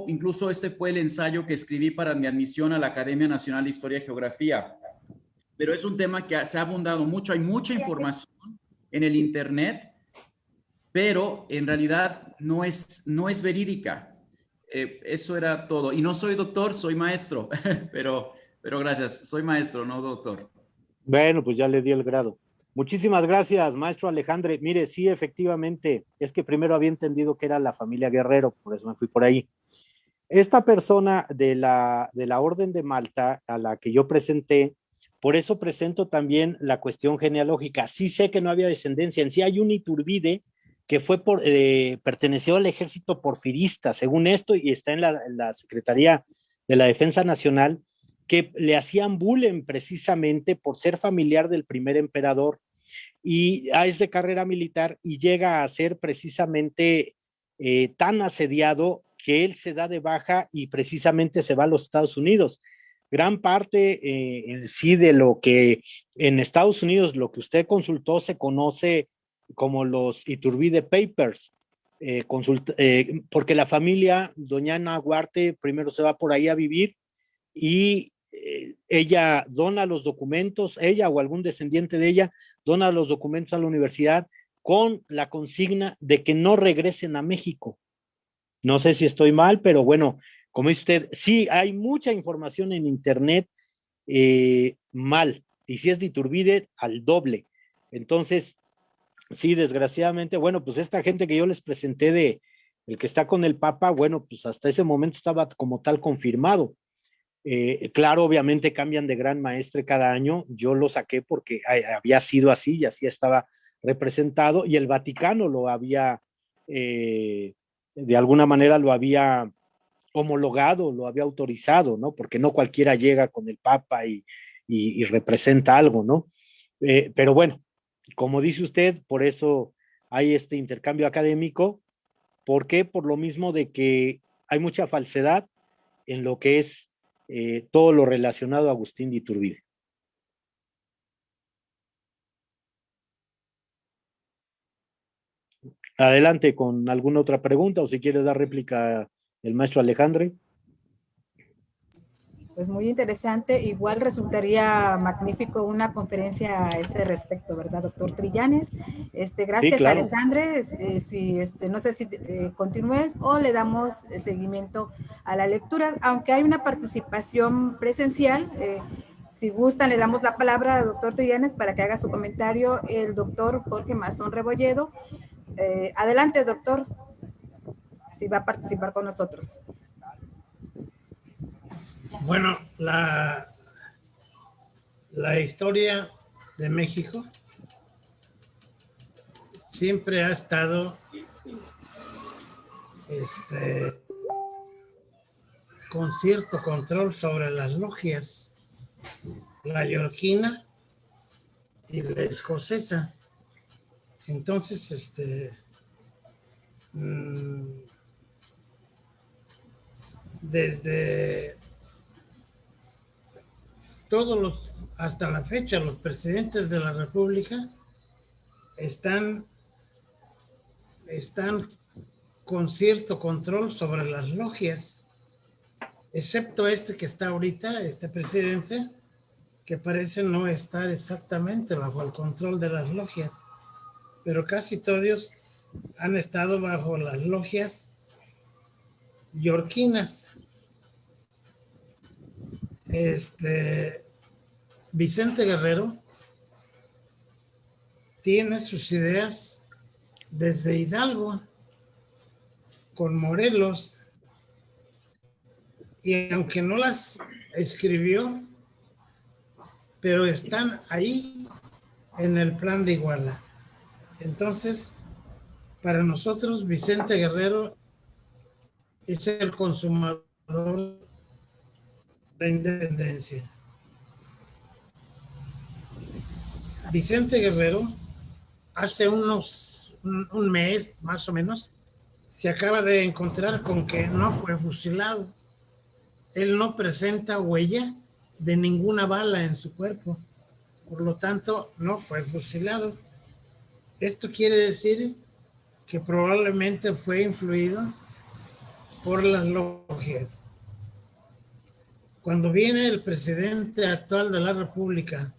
Incluso fue el ensayo que escribí para mi admisión a la Academia Nacional de Historia y Geografía. Pero es un tema que se ha abundado mucho, hay mucha información en el internet, pero en realidad no es verídica. Eso era todo. Y no soy doctor, soy maestro, pero gracias, soy maestro, no doctor. Bueno, pues ya le di el grado. Muchísimas gracias, maestro Alejandre. Mire, sí, efectivamente, es que primero había entendido que era la familia Guerrero, por eso me fui por ahí. Esta persona de la Orden de Malta, a la que yo presenté, por eso presento también la cuestión genealógica. Sí sé que no había descendencia, en sí hay un Iturbide que perteneció al ejército porfirista, según esto, y está en la Secretaría de la Defensa Nacional, que le hacían bullying precisamente por ser familiar del primer emperador, y es de carrera militar y llega a ser precisamente tan asediado que él se da de baja y precisamente se va a los Estados Unidos. Gran parte en sí de lo que en Estados Unidos, lo que usted consultó, se conoce como los Iturbide Papers, porque la familia, doña Ana Huarte, primero se va por ahí a vivir y ella dona los documentos, ella o algún descendiente de ella dona los documentos a la universidad con la consigna de que no regresen a México. No sé si estoy mal, pero bueno, como dice usted, sí, hay mucha información en internet mal, y si es de Iturbide, al doble. Entonces, sí, desgraciadamente, bueno, pues esta gente que yo les presenté de el que está con el Papa, bueno, pues hasta ese momento estaba como tal confirmado. Claro, obviamente cambian de gran maestre cada año, yo lo saqué porque había sido así y así estaba representado, y el Vaticano lo había, de alguna manera lo había homologado, lo había autorizado, ¿no? Porque no cualquiera llega con el Papa y representa algo, ¿no? Pero bueno, como dice usted, por eso hay este intercambio académico. ¿Por qué? Por lo mismo de que hay mucha falsedad en lo que es todo lo relacionado a Agustín de Iturbide. Adelante con alguna otra pregunta, o si quiere dar réplica el maestro Alejandro. Pues muy interesante. Igual resultaría magnífico una conferencia a este respecto, ¿verdad, doctor Trillanes? Gracias, Sí, claro. Alejandre. Si, no sé si continúes o le damos seguimiento a la lectura, aunque hay una participación presencial. Si gustan, le damos la palabra al doctor Trillanes para que haga su comentario el doctor Jorge Mazón Rebolledo. Adelante, doctor, si va a participar con nosotros. Bueno, la historia de México siempre ha estado con cierto control sobre las logias, la yorquina y la escocesa. Entonces, desde hasta la fecha, los presidentes de la República están con cierto control sobre las logias, excepto este que está ahorita, este presidente, que parece no estar exactamente bajo el control de las logias, pero casi todos han estado bajo las logias yorquinas. Vicente Guerrero tiene sus ideas desde Hidalgo, con Morelos, y aunque no las escribió, pero están ahí en el Plan de Iguala. Entonces, para nosotros, Vicente Guerrero es el consumador de la independencia. Vicente Guerrero, hace un mes más o menos, se acaba de encontrar con que no fue fusilado. Él no presenta huella de ninguna bala en su cuerpo, por lo tanto no fue fusilado. Esto quiere decir que probablemente fue influido por las logias. Cuando viene el presidente actual de la República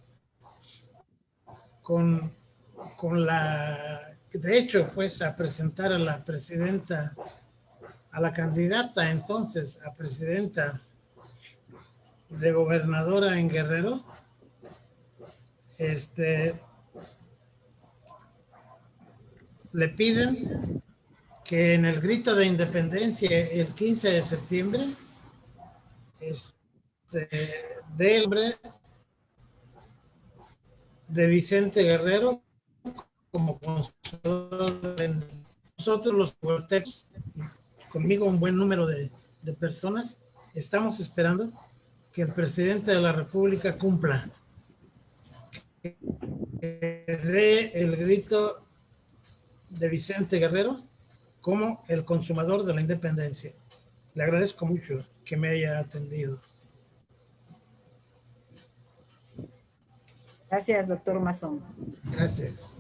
de hecho, pues a presentar a la presidenta, a la candidata entonces a presidenta de gobernadora en Guerrero, le piden que en el grito de independencia el 15 de septiembre dé el nombre de Vicente Guerrero como conservador de nosotros los huertecos, conmigo un buen número de personas, estamos esperando que el presidente de la República cumpla, que dé el grito de Vicente Guerrero como el consumador de la independencia. Le agradezco mucho que me haya atendido. Gracias, doctor Mazón. Gracias.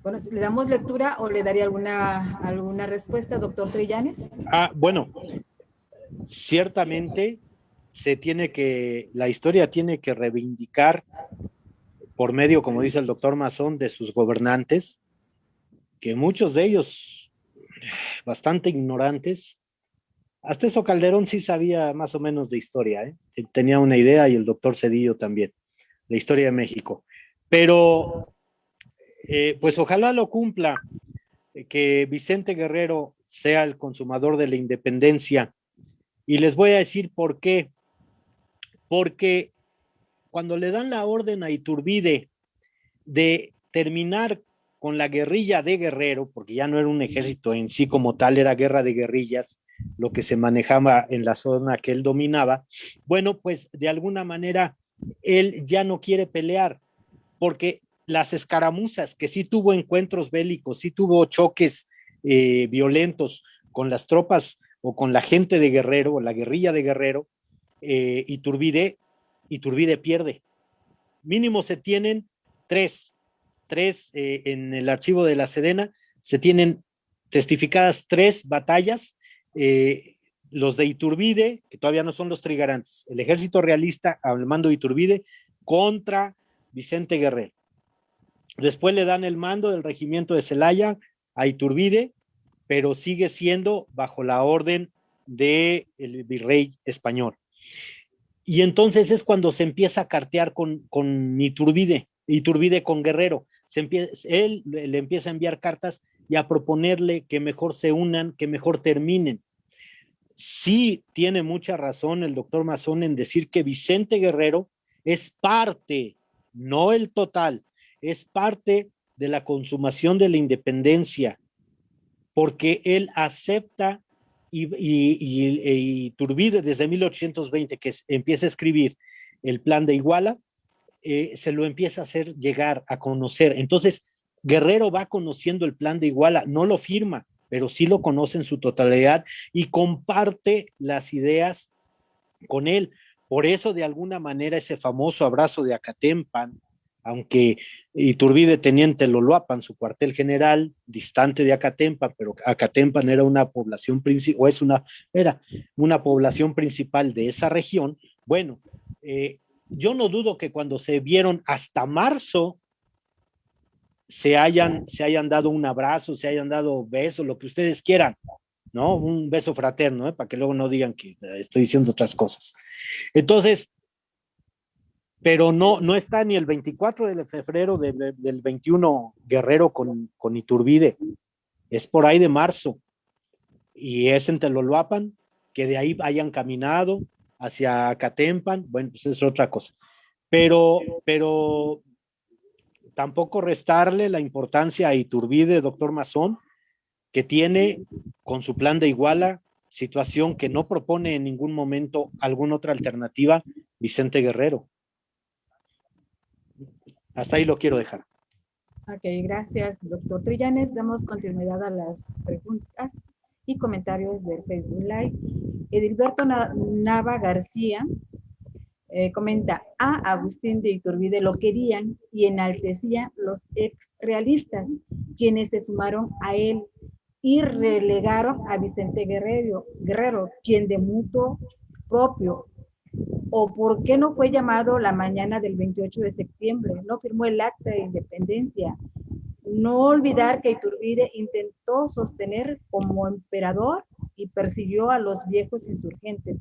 Bueno, ¿le damos lectura o le daría alguna respuesta, doctor Trillanes? Bueno, ciertamente la historia tiene que reivindicar por medio, como dice el doctor Mazón, de sus gobernantes, que muchos de ellos bastante ignorantes. Hasta eso Calderón sí sabía más o menos de historia, ¿eh? Tenía una idea, y el doctor Cedillo también, de historia de México. Pero, pues ojalá lo cumpla, que Vicente Guerrero sea el consumador de la independencia. Y les voy a decir por qué. Porque cuando le dan la orden a Iturbide de terminar con la guerrilla de Guerrero, porque ya no era un ejército en sí como tal, era guerra de guerrillas, lo que se manejaba en la zona que él dominaba, bueno, pues de alguna manera él ya no quiere pelear, porque las escaramuzas, que sí tuvo encuentros bélicos, sí tuvo choques violentos con las tropas o con la gente de Guerrero, o la guerrilla de Guerrero, Iturbide pierde. Mínimo se tienen tres en el archivo de la Sedena, se tienen testificadas 3 batallas, los de Iturbide, que todavía no son los trigarantes, el ejército realista al mando de Iturbide contra Vicente Guerrero. Después le dan el mando del regimiento de Celaya a Iturbide, pero sigue siendo bajo la orden del virrey español. Y entonces es cuando se empieza a cartear con Iturbide con Guerrero. Él le empieza a enviar cartas y a proponerle que mejor se unan, que mejor terminen. Sí tiene mucha razón el doctor Mazón en decir que Vicente Guerrero es parte, no el total, es parte de la consumación de la independencia, porque él acepta y Iturbide desde 1820, que empieza a escribir el plan de Iguala, se lo empieza a hacer llegar a conocer. Entonces, Guerrero va conociendo el plan de Iguala, no lo firma, pero sí lo conoce en su totalidad y comparte las ideas con él. Por eso, de alguna manera, ese famoso abrazo de Acatempan, aunque Iturbide tenía en Teloloapan su cuartel general, distante de Acatempan, pero Acatempan era una población principal, era una población principal de esa región. Bueno, yo no dudo que cuando se vieron hasta marzo se hayan dado un abrazo, se hayan dado besos, lo que ustedes quieran, ¿no? Un beso fraterno, para que luego no digan que estoy diciendo otras cosas. Entonces, pero no está ni el 24 de febrero del 21 Guerrero con Iturbide, es por ahí de marzo, y es en Teloloapan, que de ahí hayan caminado hacia Acatempan, bueno, pues es otra cosa. Pero tampoco restarle la importancia a Iturbide, doctor Mazón, que tiene con su plan de Iguala, situación que no propone en ningún momento alguna otra alternativa, Vicente Guerrero. Hasta ahí lo quiero dejar. Ok, gracias, doctor Trillanes. Damos continuidad a las preguntas y comentarios del Facebook Live. Edilberto Nava García comenta, a Agustín de Iturbide lo querían y enaltecían los ex realistas, quienes se sumaron a él y relegaron a Vicente Guerrero, quien de mutuo propio, o por qué no fue llamado la mañana del 28 de septiembre, no firmó el acta de independencia. No olvidar que Iturbide intentó sostener como emperador y persiguió a los viejos insurgentes.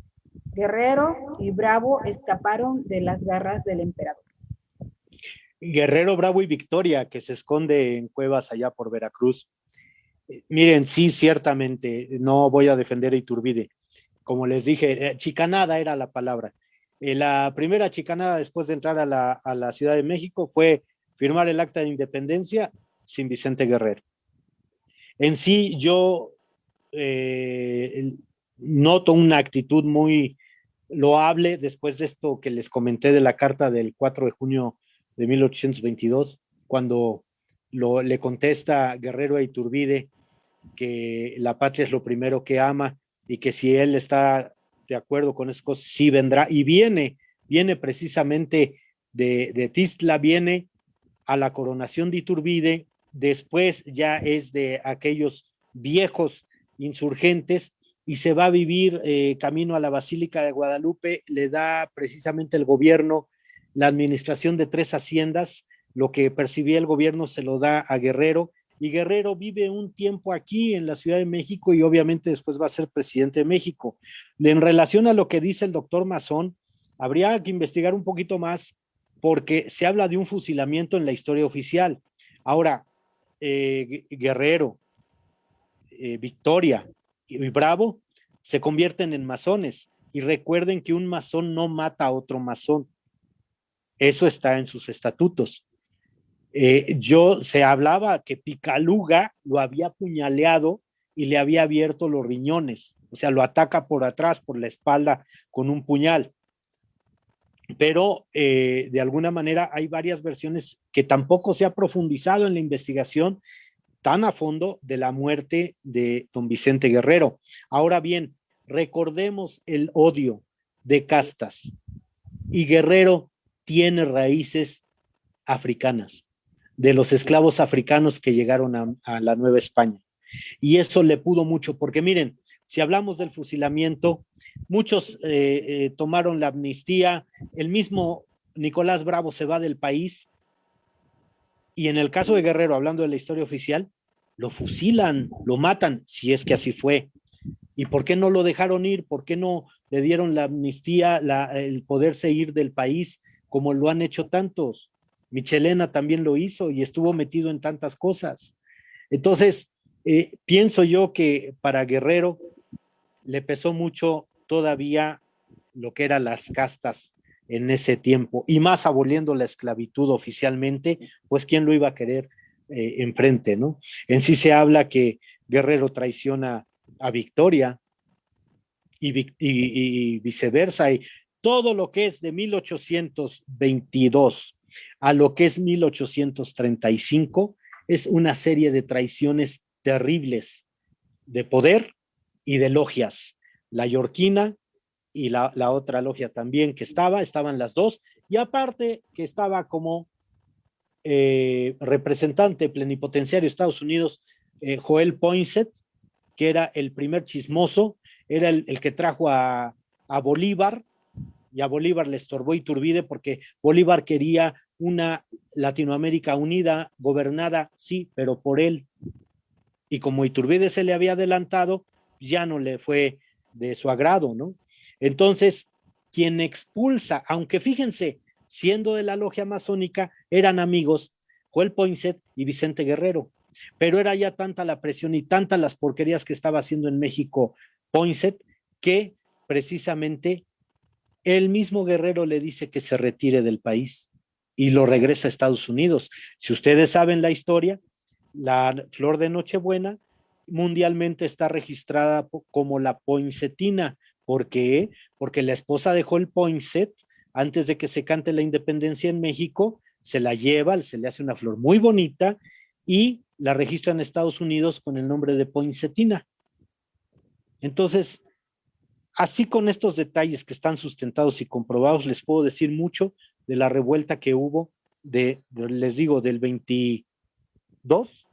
Guerrero y Bravo escaparon de las garras del emperador. Guerrero, Bravo y Victoria, que se esconde en cuevas allá por Veracruz. Miren, sí, ciertamente, no voy a defender a Iturbide. Como les dije, chicanada era la palabra. La primera chicanada después de entrar a la Ciudad de México fue firmar el acta de independencia sin Vicente Guerrero. En sí, yo noto una actitud muy loable después de esto que les comenté de la carta del 4 de junio de 1822, cuando le contesta Guerrero a Iturbide que la patria es lo primero que ama y que si él está de acuerdo con esas cosas, sí vendrá. Y viene precisamente de Tistla, viene a la coronación de Iturbide, después ya es de aquellos viejos insurgentes y se va a vivir camino a la Basílica de Guadalupe. Le da precisamente el gobierno la administración de 3 haciendas. Lo que percibía el gobierno se lo da a Guerrero, y Guerrero vive un tiempo aquí en la Ciudad de México y obviamente después va a ser presidente de México. En relación a lo que dice el doctor Mazón, habría que investigar un poquito más porque se habla de un fusilamiento en la historia oficial. Ahora, Guerrero, Victoria y Bravo se convierten en masones, y recuerden que un masón no mata a otro masón. Eso está en sus estatutos. Se hablaba que Picaluga lo había apuñaleado y le había abierto los riñones, o sea, lo ataca por atrás, por la espalda, con un puñal. Pero de alguna manera hay varias versiones que tampoco se ha profundizado en la investigación tan a fondo de la muerte de don Vicente Guerrero. Ahora bien, recordemos el odio de castas, y Guerrero tiene raíces africanas, de los esclavos africanos que llegaron a la Nueva España. Y eso le pudo mucho, porque miren, si hablamos del fusilamiento, muchos tomaron la amnistía, el mismo Nicolás Bravo se va del país, y en el caso de Guerrero, hablando de la historia oficial, lo fusilan, lo matan, si es que así fue. ¿Y por qué no lo dejaron ir? ¿Por qué no le dieron la amnistía, el poderse ir del país, como lo han hecho tantos? Michelena también lo hizo y estuvo metido en tantas cosas. Entonces, pienso yo que para Guerrero le pesó mucho todavía lo que eran las castas en ese tiempo, y más aboliendo la esclavitud oficialmente, pues quién lo iba a querer enfrente, ¿no? En sí se habla que Guerrero traiciona a Victoria y viceversa, y todo lo que es de 1822 a lo que es 1835 es una serie de traiciones terribles de poder y de logias. La yorquina y la otra logia también que estaban las dos, y aparte que estaba como representante plenipotenciario de Estados Unidos, Joel Poinsett, que era el primer chismoso, era el que trajo a Bolívar, y a Bolívar le estorbó Iturbide porque Bolívar quería una Latinoamérica unida, gobernada, sí, pero por él. Y como Iturbide se le había adelantado, ya no le fue de su agrado, ¿no? Entonces, quien expulsa, aunque fíjense, siendo de la logia masónica, eran amigos Joel Poinsett y Vicente Guerrero, pero era ya tanta la presión y tantas las porquerías que estaba haciendo en México Poinsett, que precisamente el mismo Guerrero le dice que se retire del país y lo regresa a Estados Unidos. Si ustedes saben la historia, la flor de Nochebuena mundialmente está registrada como la poinsettina. ¿Por qué? Porque la esposa de Joel Poinsett, antes de que se cante la independencia en México, se la lleva, se le hace una flor muy bonita y la registra en Estados Unidos con el nombre de poinsettina. Entonces, así con estos detalles que están sustentados y comprobados, les puedo decir mucho de la revuelta que hubo les digo, del 22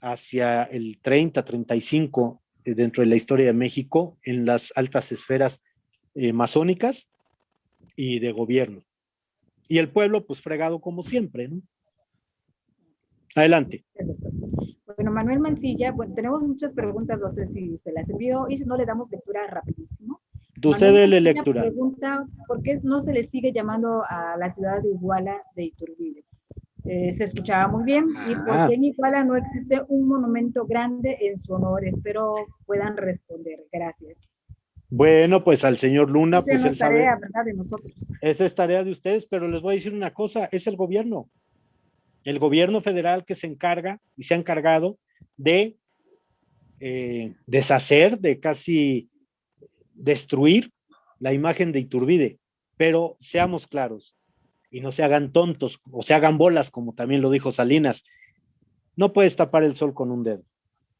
hacia el 30, 35 dentro de la historia de México en las altas esferas masónicas y de gobierno. Y el pueblo, pues fregado como siempre, ¿no? Adelante. Bueno, Manuel Mancilla, bueno, tenemos muchas preguntas, no sé si se las envió, y si no, le damos lectura rapidísimo. Usted dele lectura. Pregunta, ¿por qué no se le sigue llamando a la ciudad de Iguala de Iturbide? Se escuchaba muy bien. ¿Y por qué en Iguala no existe un monumento grande en su honor? Espero puedan responder. Gracias. Bueno, pues al señor Luna, Eso pues no él es tarea, sabe. ¿verdad? De nosotros. Esa es tarea de ustedes, pero les voy a decir una cosa, es el gobierno federal que se encarga y se ha encargado de deshacer, de casi destruir la imagen de Iturbide. Pero seamos claros y no se hagan tontos o se hagan bolas, como también lo dijo Salinas. No puedes tapar el sol con un dedo.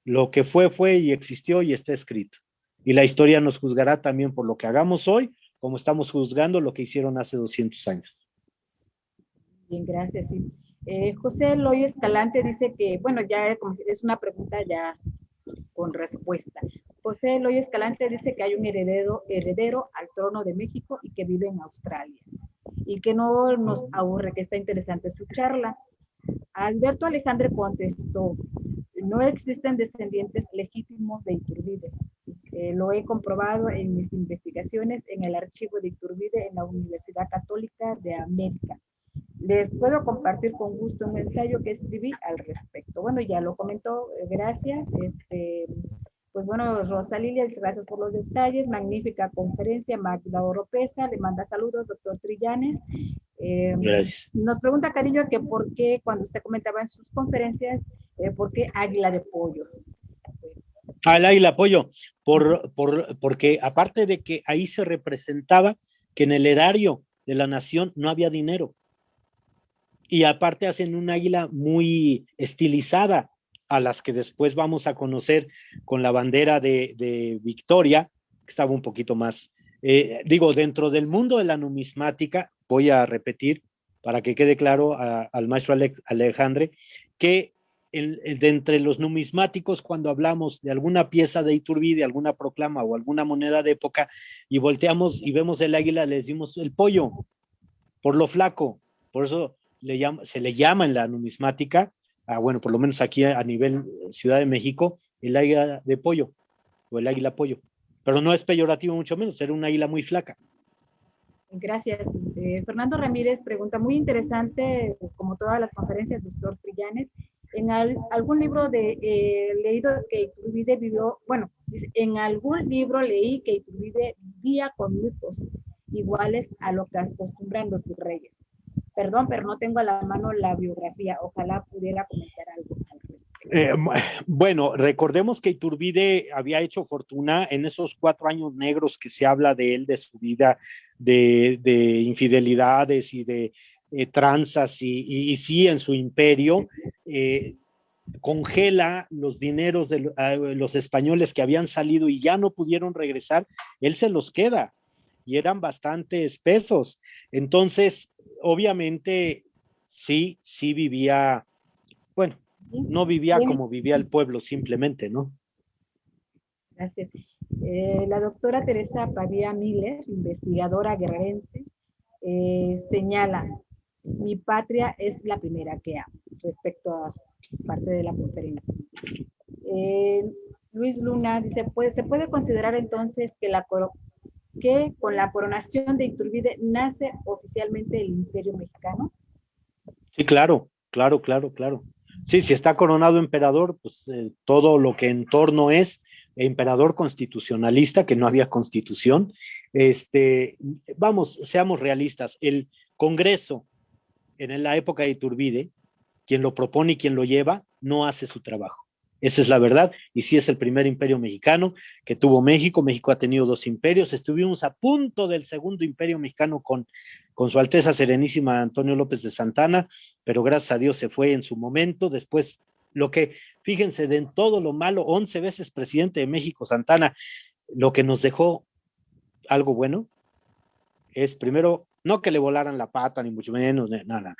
Lo que fue y existió y está escrito. Y la historia nos juzgará también por lo que hagamos hoy, como estamos juzgando lo que hicieron hace 200 años. Bien, gracias. Sí. José Eloy Escalante dice que, bueno, ya como que es una pregunta ya con respuesta. José Eloy Escalante dice que hay un heredero al trono de México y que vive en Australia y que no nos aburre, que está interesante su charla. Alberto Alejandre contestó, no existen descendientes legítimos de Iturbide. Lo he comprobado en mis investigaciones en el archivo de Iturbide en la Universidad Católica de América. Les puedo compartir con gusto un ensayo que escribí al respecto. Bueno, ya lo comentó, gracias. Pues bueno, Rosa Lilia, gracias por los detalles, magnífica conferencia. Magda Oropesa le manda saludos, doctor Trillanes. Gracias. Nos pregunta Cariño que por qué, cuando usted comentaba en sus conferencias, por qué águila de pollo. Al águila pollo, porque aparte de que ahí se representaba que en el erario de la nación no había dinero. Y aparte hacen un águila muy estilizada, a las que después vamos a conocer con la bandera de Victoria, que estaba un poquito más, dentro del mundo de la numismática, voy a repetir para que quede claro al maestro Alejandre, que de entre los numismáticos, cuando hablamos de alguna pieza de Iturbide, alguna proclama o alguna moneda de época, y volteamos y vemos el águila, le decimos el pollo, por lo flaco, por eso se le llama en la numismática, bueno, por lo menos aquí a nivel Ciudad de México, el águila de pollo, o el águila pollo, pero no es peyorativo mucho menos, era un águila muy flaca. Gracias. Fernando Ramírez pregunta, muy interesante, como todas las conferencias, doctor Trillanes, en algún libro leído que Iturbide vivió, bueno, en algún libro leí que Iturbide vivía con lujos iguales a lo que acostumbran los virreyes. Perdón, pero no tengo a la mano la biografía. Ojalá pudiera comentar algo al respecto. Bueno, recordemos que Iturbide había hecho fortuna en esos 4 años negros que se habla de él, de su vida, de infidelidades y de tranzas, y sí, en su imperio, congela los dineros de los españoles que habían salido y ya no pudieron regresar, él se los queda, y eran bastante espesos. Entonces, obviamente, sí vivía, bueno, no vivía como vivía el pueblo simplemente, ¿no? Gracias. La doctora Teresa Pavía Miller, investigadora guerrerense, señala, mi patria es la primera que amo, respecto a parte de la conferencia. Luis Luna dice, pues, ¿se puede considerar entonces que con la coronación de Iturbide nace oficialmente el Imperio Mexicano? Sí, claro. Sí, si está coronado emperador, pues todo lo que en torno es emperador constitucionalista, que no había constitución. Vamos, seamos realistas, el Congreso en la época de Iturbide, quien lo propone y quien lo lleva, no hace su trabajo. Esa es la verdad, y sí es el primer imperio mexicano que tuvo México. México ha tenido 2 imperios, estuvimos a punto del segundo imperio mexicano con su Alteza Serenísima Antonio López de Santana, pero gracias a Dios se fue en su momento. Después, fíjense, de en todo lo malo, 11 veces presidente de México Santana, lo que nos dejó algo bueno es, primero, no que le volaran la pata, ni mucho menos, no.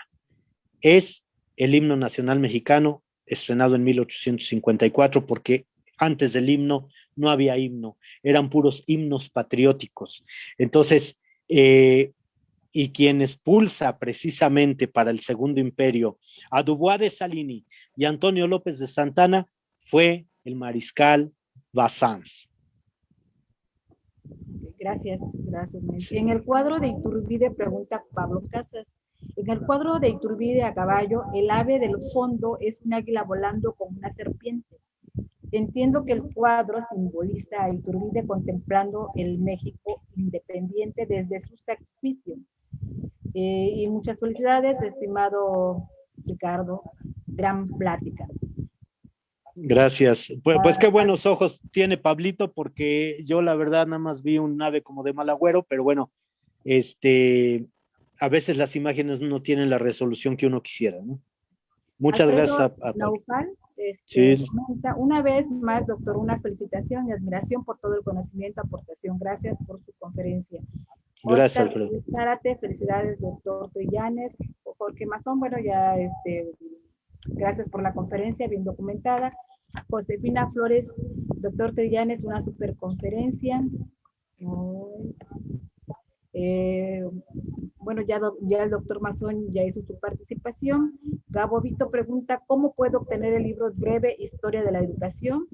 Es el himno nacional mexicano, estrenado en 1854, porque antes del himno no había himno, eran puros himnos patrióticos. Entonces, y quien expulsa precisamente para el Segundo Imperio a Dubois de Salini y Antonio López de Santana fue el mariscal Bazán. Gracias. En el cuadro de Iturbide, pregunta Pablo Casas, en el cuadro de Iturbide a caballo, el ave del fondo es un águila volando con una serpiente. Entiendo que el cuadro simboliza a Iturbide contemplando el México independiente desde su sacrificio. Y muchas felicidades, estimado Ricardo, gran plática. Gracias. Pues qué buenos ojos tiene Pablito, porque yo la verdad nada más vi un ave como de mal agüero, pero bueno, a veces las imágenes no tienen la resolución que uno quisiera, ¿no? Muchas Alfredo gracias a Naufal, sí. comenta, una vez más, doctor, una felicitación y admiración por todo el conocimiento, aportación. Gracias por su conferencia. Gracias, Oscar Alfredo. Zárate, felicidades, doctor Trillanes. Jorge Mazón, bueno, ya gracias por la conferencia, bien documentada. Josefina Flores, doctor Trillanes, una super conferencia. Bueno, ya el doctor Mazón ya hizo su participación. Gabo Vito pregunta, ¿cómo puedo obtener el libro breve Historia de la Educación?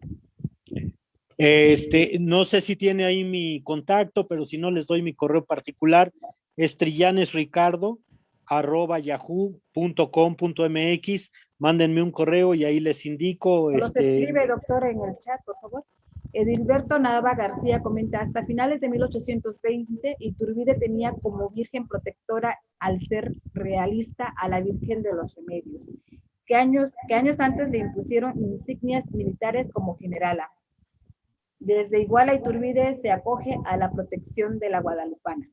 No sé si tiene ahí mi contacto, pero si no les doy mi correo particular, es trillanesricardo@yahoo.com.mx. Mándenme un correo y ahí les indico. Los escribe, doctor, en el chat, por favor. Edilberto Nava García comenta, hasta finales de 1820, Iturbide tenía como virgen protectora, al ser realista, a la Virgen de los Remedios, que años antes le impusieron insignias militares como generala. Desde Iguala, Iturbide se acoge a la protección de la guadalupana.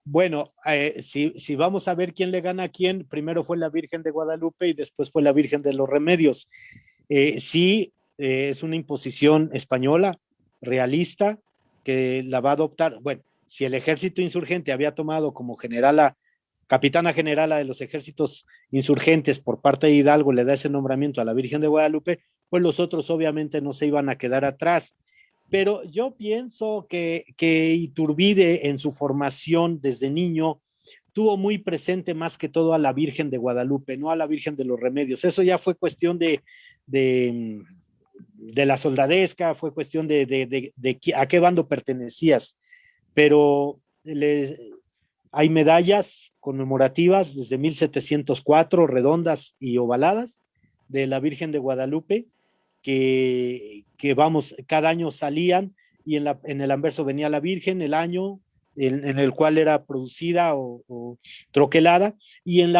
Bueno, si vamos a ver quién le gana a quién, primero fue la Virgen de Guadalupe y después fue la Virgen de los Remedios. Sí, es una imposición española, realista, que la va a adoptar. Bueno, si el ejército insurgente había tomado como capitana generala de los ejércitos insurgentes por parte de Hidalgo, le da ese nombramiento a la Virgen de Guadalupe, pues los otros obviamente no se iban a quedar atrás. Pero yo pienso que Iturbide en su formación desde niño tuvo muy presente más que todo a la Virgen de Guadalupe, no a la Virgen de los Remedios. Eso ya fue cuestión de la soldadesca, fue cuestión de a qué bando pertenecías. Pero hay medallas conmemorativas desde 1704, redondas y ovaladas, de la Virgen de Guadalupe, que vamos, cada año salían y en el anverso venía la Virgen, el año en el cual era producida o troquelada, y en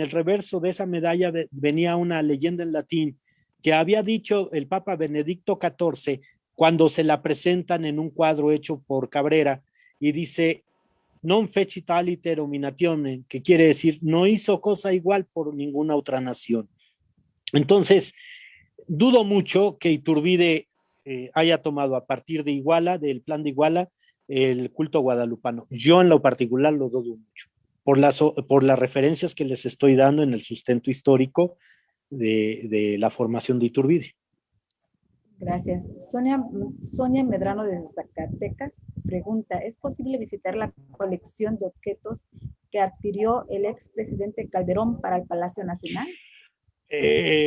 el reverso de esa medalla venía una leyenda en latín que había dicho el Papa Benedicto XIV cuando se la presentan en un cuadro hecho por Cabrera, y dice, non fecit aliter dominatione, que quiere decir, no hizo cosa igual por ninguna otra nación. Entonces, dudo mucho que Iturbide haya tomado a partir de Iguala, del plan de Iguala, el culto guadalupano. Yo en lo particular lo dudo mucho, por las referencias que les estoy dando en el sustento histórico de la formación de Iturbide. Gracias. Sonia Medrano desde Zacatecas pregunta, ¿es posible visitar la colección de objetos que adquirió el expresidente Calderón para el Palacio Nacional?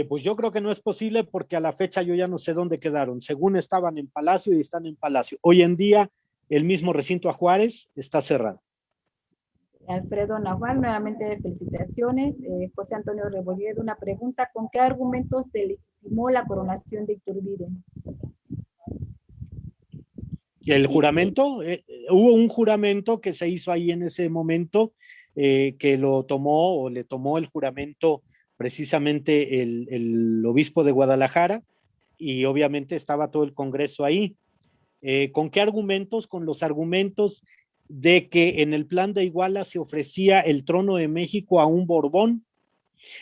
Pues yo creo que no es posible porque a la fecha yo ya no sé dónde quedaron. Según estaban en Palacio y están en Palacio. Hoy en día el mismo recinto a Juárez está cerrado. Alfredo Nahual, nuevamente felicitaciones. José Antonio Rebolledo, una pregunta, ¿con qué argumentos se legitimó la coronación de Iturbide? El juramento, hubo un juramento que se hizo ahí en ese momento, que lo tomó o le tomó el juramento precisamente el obispo de Guadalajara, y obviamente estaba todo el Congreso ahí. ¿Con qué argumentos? Con los argumentos de que en el plan de Iguala se ofrecía el trono de México a un Borbón.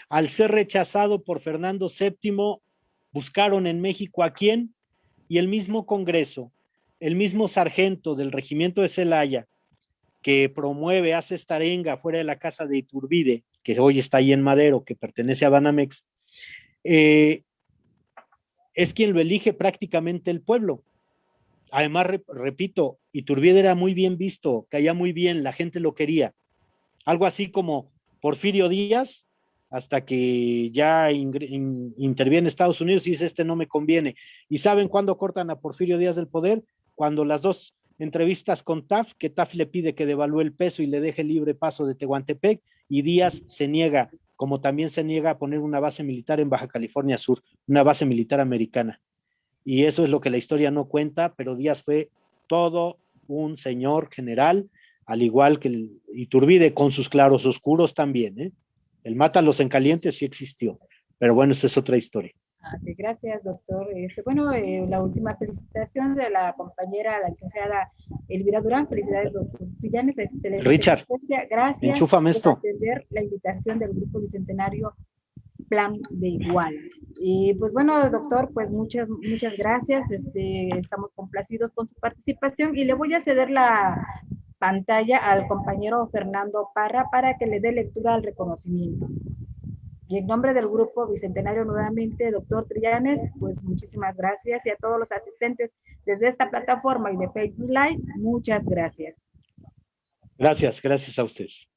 Al ser rechazado por Fernando VII, buscaron en México a quién, y el mismo Congreso, el mismo sargento del regimiento de Celaya, que promueve, hace esta arenga fuera de la casa de Iturbide, que hoy está ahí en Madero, que pertenece a Banamex, es quien lo elige prácticamente el pueblo. Además, repito, Iturbide era muy bien visto, caía muy bien, la gente lo quería. Algo así como Porfirio Díaz, hasta que ya interviene Estados Unidos y dice, no me conviene. ¿Y saben cuándo cortan a Porfirio Díaz del poder? Cuando las dos entrevistas con Taft, que Taft le pide que devalúe el peso y le deje libre paso de Tehuantepec, y Díaz se niega, como también se niega a poner una base militar en Baja California Sur, una base militar americana. Y eso es lo que la historia no cuenta, pero Díaz fue todo un señor general, al igual que Iturbide, con sus claros oscuros también, El mátalos en caliente sí existió, pero bueno, esa es otra historia. Gracias, doctor. Bueno, la última felicitación de la compañera, la licenciada Elvira Durán. Felicidades, doctor Trillanes. Richard, gracias enchúfame esto. por atender la invitación del Grupo Bicentenario Plan de Iguala. Y pues bueno, doctor, pues muchas gracias. Estamos complacidos con su participación y le voy a ceder la pantalla al compañero Fernando Parra para que le dé lectura al reconocimiento. Y en nombre del Grupo Bicentenario nuevamente, doctor Trillanes, pues muchísimas gracias. Y a todos los asistentes desde esta plataforma y de Facebook Live, muchas gracias. Gracias, gracias a ustedes.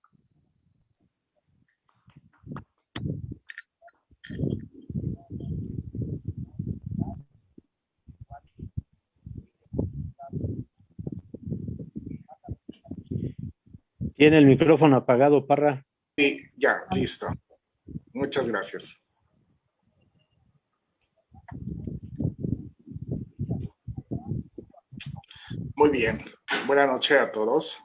Tiene el micrófono apagado, Parra. Sí, ya, listo. Muchas gracias. Muy bien. Buenas noches a todos.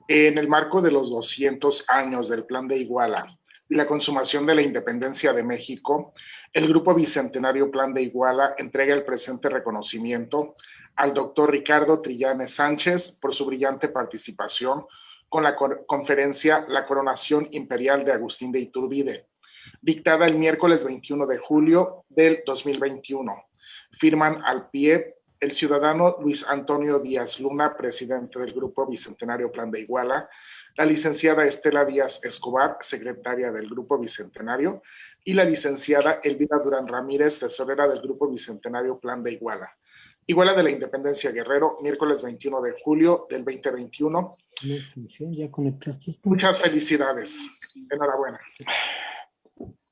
En el marco de los 200 años del Plan de Iguala y la consumación de la independencia de México, el Grupo Bicentenario Plan de Iguala entrega el presente reconocimiento al doctor Ricardo Trillanes Sánchez por su brillante participación con la conferencia La Coronación Imperial de Agustín de Iturbide, dictada el miércoles 21 de julio del 2021. Firman al pie el ciudadano Luis Antonio Díaz Luna, presidente del Grupo Bicentenario Plan de Iguala, la licenciada Estela Díaz Escobar, secretaria del Grupo Bicentenario, y la licenciada Elvira Durán Ramírez, tesorera del Grupo Bicentenario Plan de Iguala. Iguala de la Independencia Guerrero, miércoles 21 de julio del 2021. ¿Ya conectaste esto? Muchas felicidades. Enhorabuena.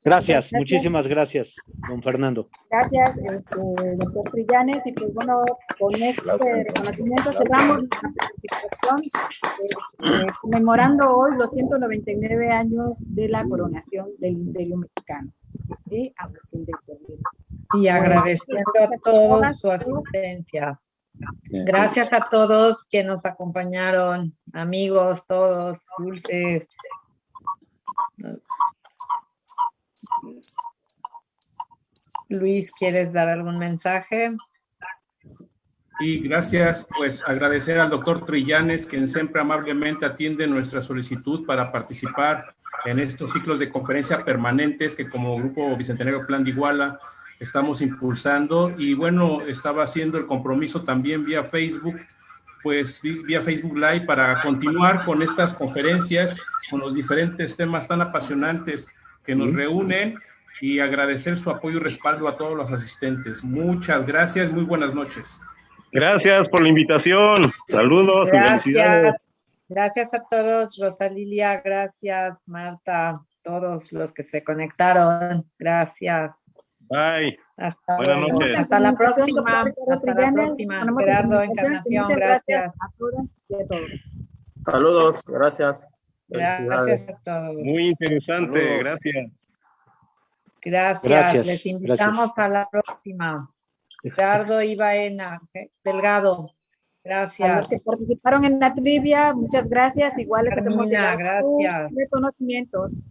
Gracias, muchísimas gracias, don Fernando. Gracias, doctor Trillanes. Y pues bueno, con este reconocimiento cerramos nuestra participación, conmemorando hoy los 199 años de la coronación del Imperio Mexicano de Agustín de Iturbide. Y agradeciendo a todos su asistencia. Gracias a todos que nos acompañaron, amigos, todos, Dulce. Luis, ¿quieres dar algún mensaje? Y gracias, pues agradecer al doctor Trillanes, quien siempre amablemente atiende nuestra solicitud para participar en estos ciclos de conferencia permanentes que como Grupo Bicentenario Plan de Iguala estamos impulsando. Y bueno, estaba haciendo el compromiso también vía Facebook, pues vía Facebook Live, para continuar con estas conferencias, con los diferentes temas tan apasionantes que nos reúnen, y agradecer su apoyo y respaldo a todos los asistentes. Muchas gracias, muy buenas noches. Gracias por la invitación. Saludos y felicidades. Gracias. Gracias a todos, Rosalilia, gracias, Marta, todos los que se conectaron. Gracias. Bye. Hasta Buenas luego. noches. Hasta la próxima. Hasta la próxima. Gerardo, Encarnación, gracias. A todas y a todos. Saludos, gracias. Gracias a todos. Muy interesante, Saludos. Gracias. Gracias. Les invitamos a la próxima. Gerardo Ibaena Delgado. Gracias. A los que participaron en la trivia, muchas gracias. Igual les hacemos Carmina, llegar sus gracias. reconocimientos.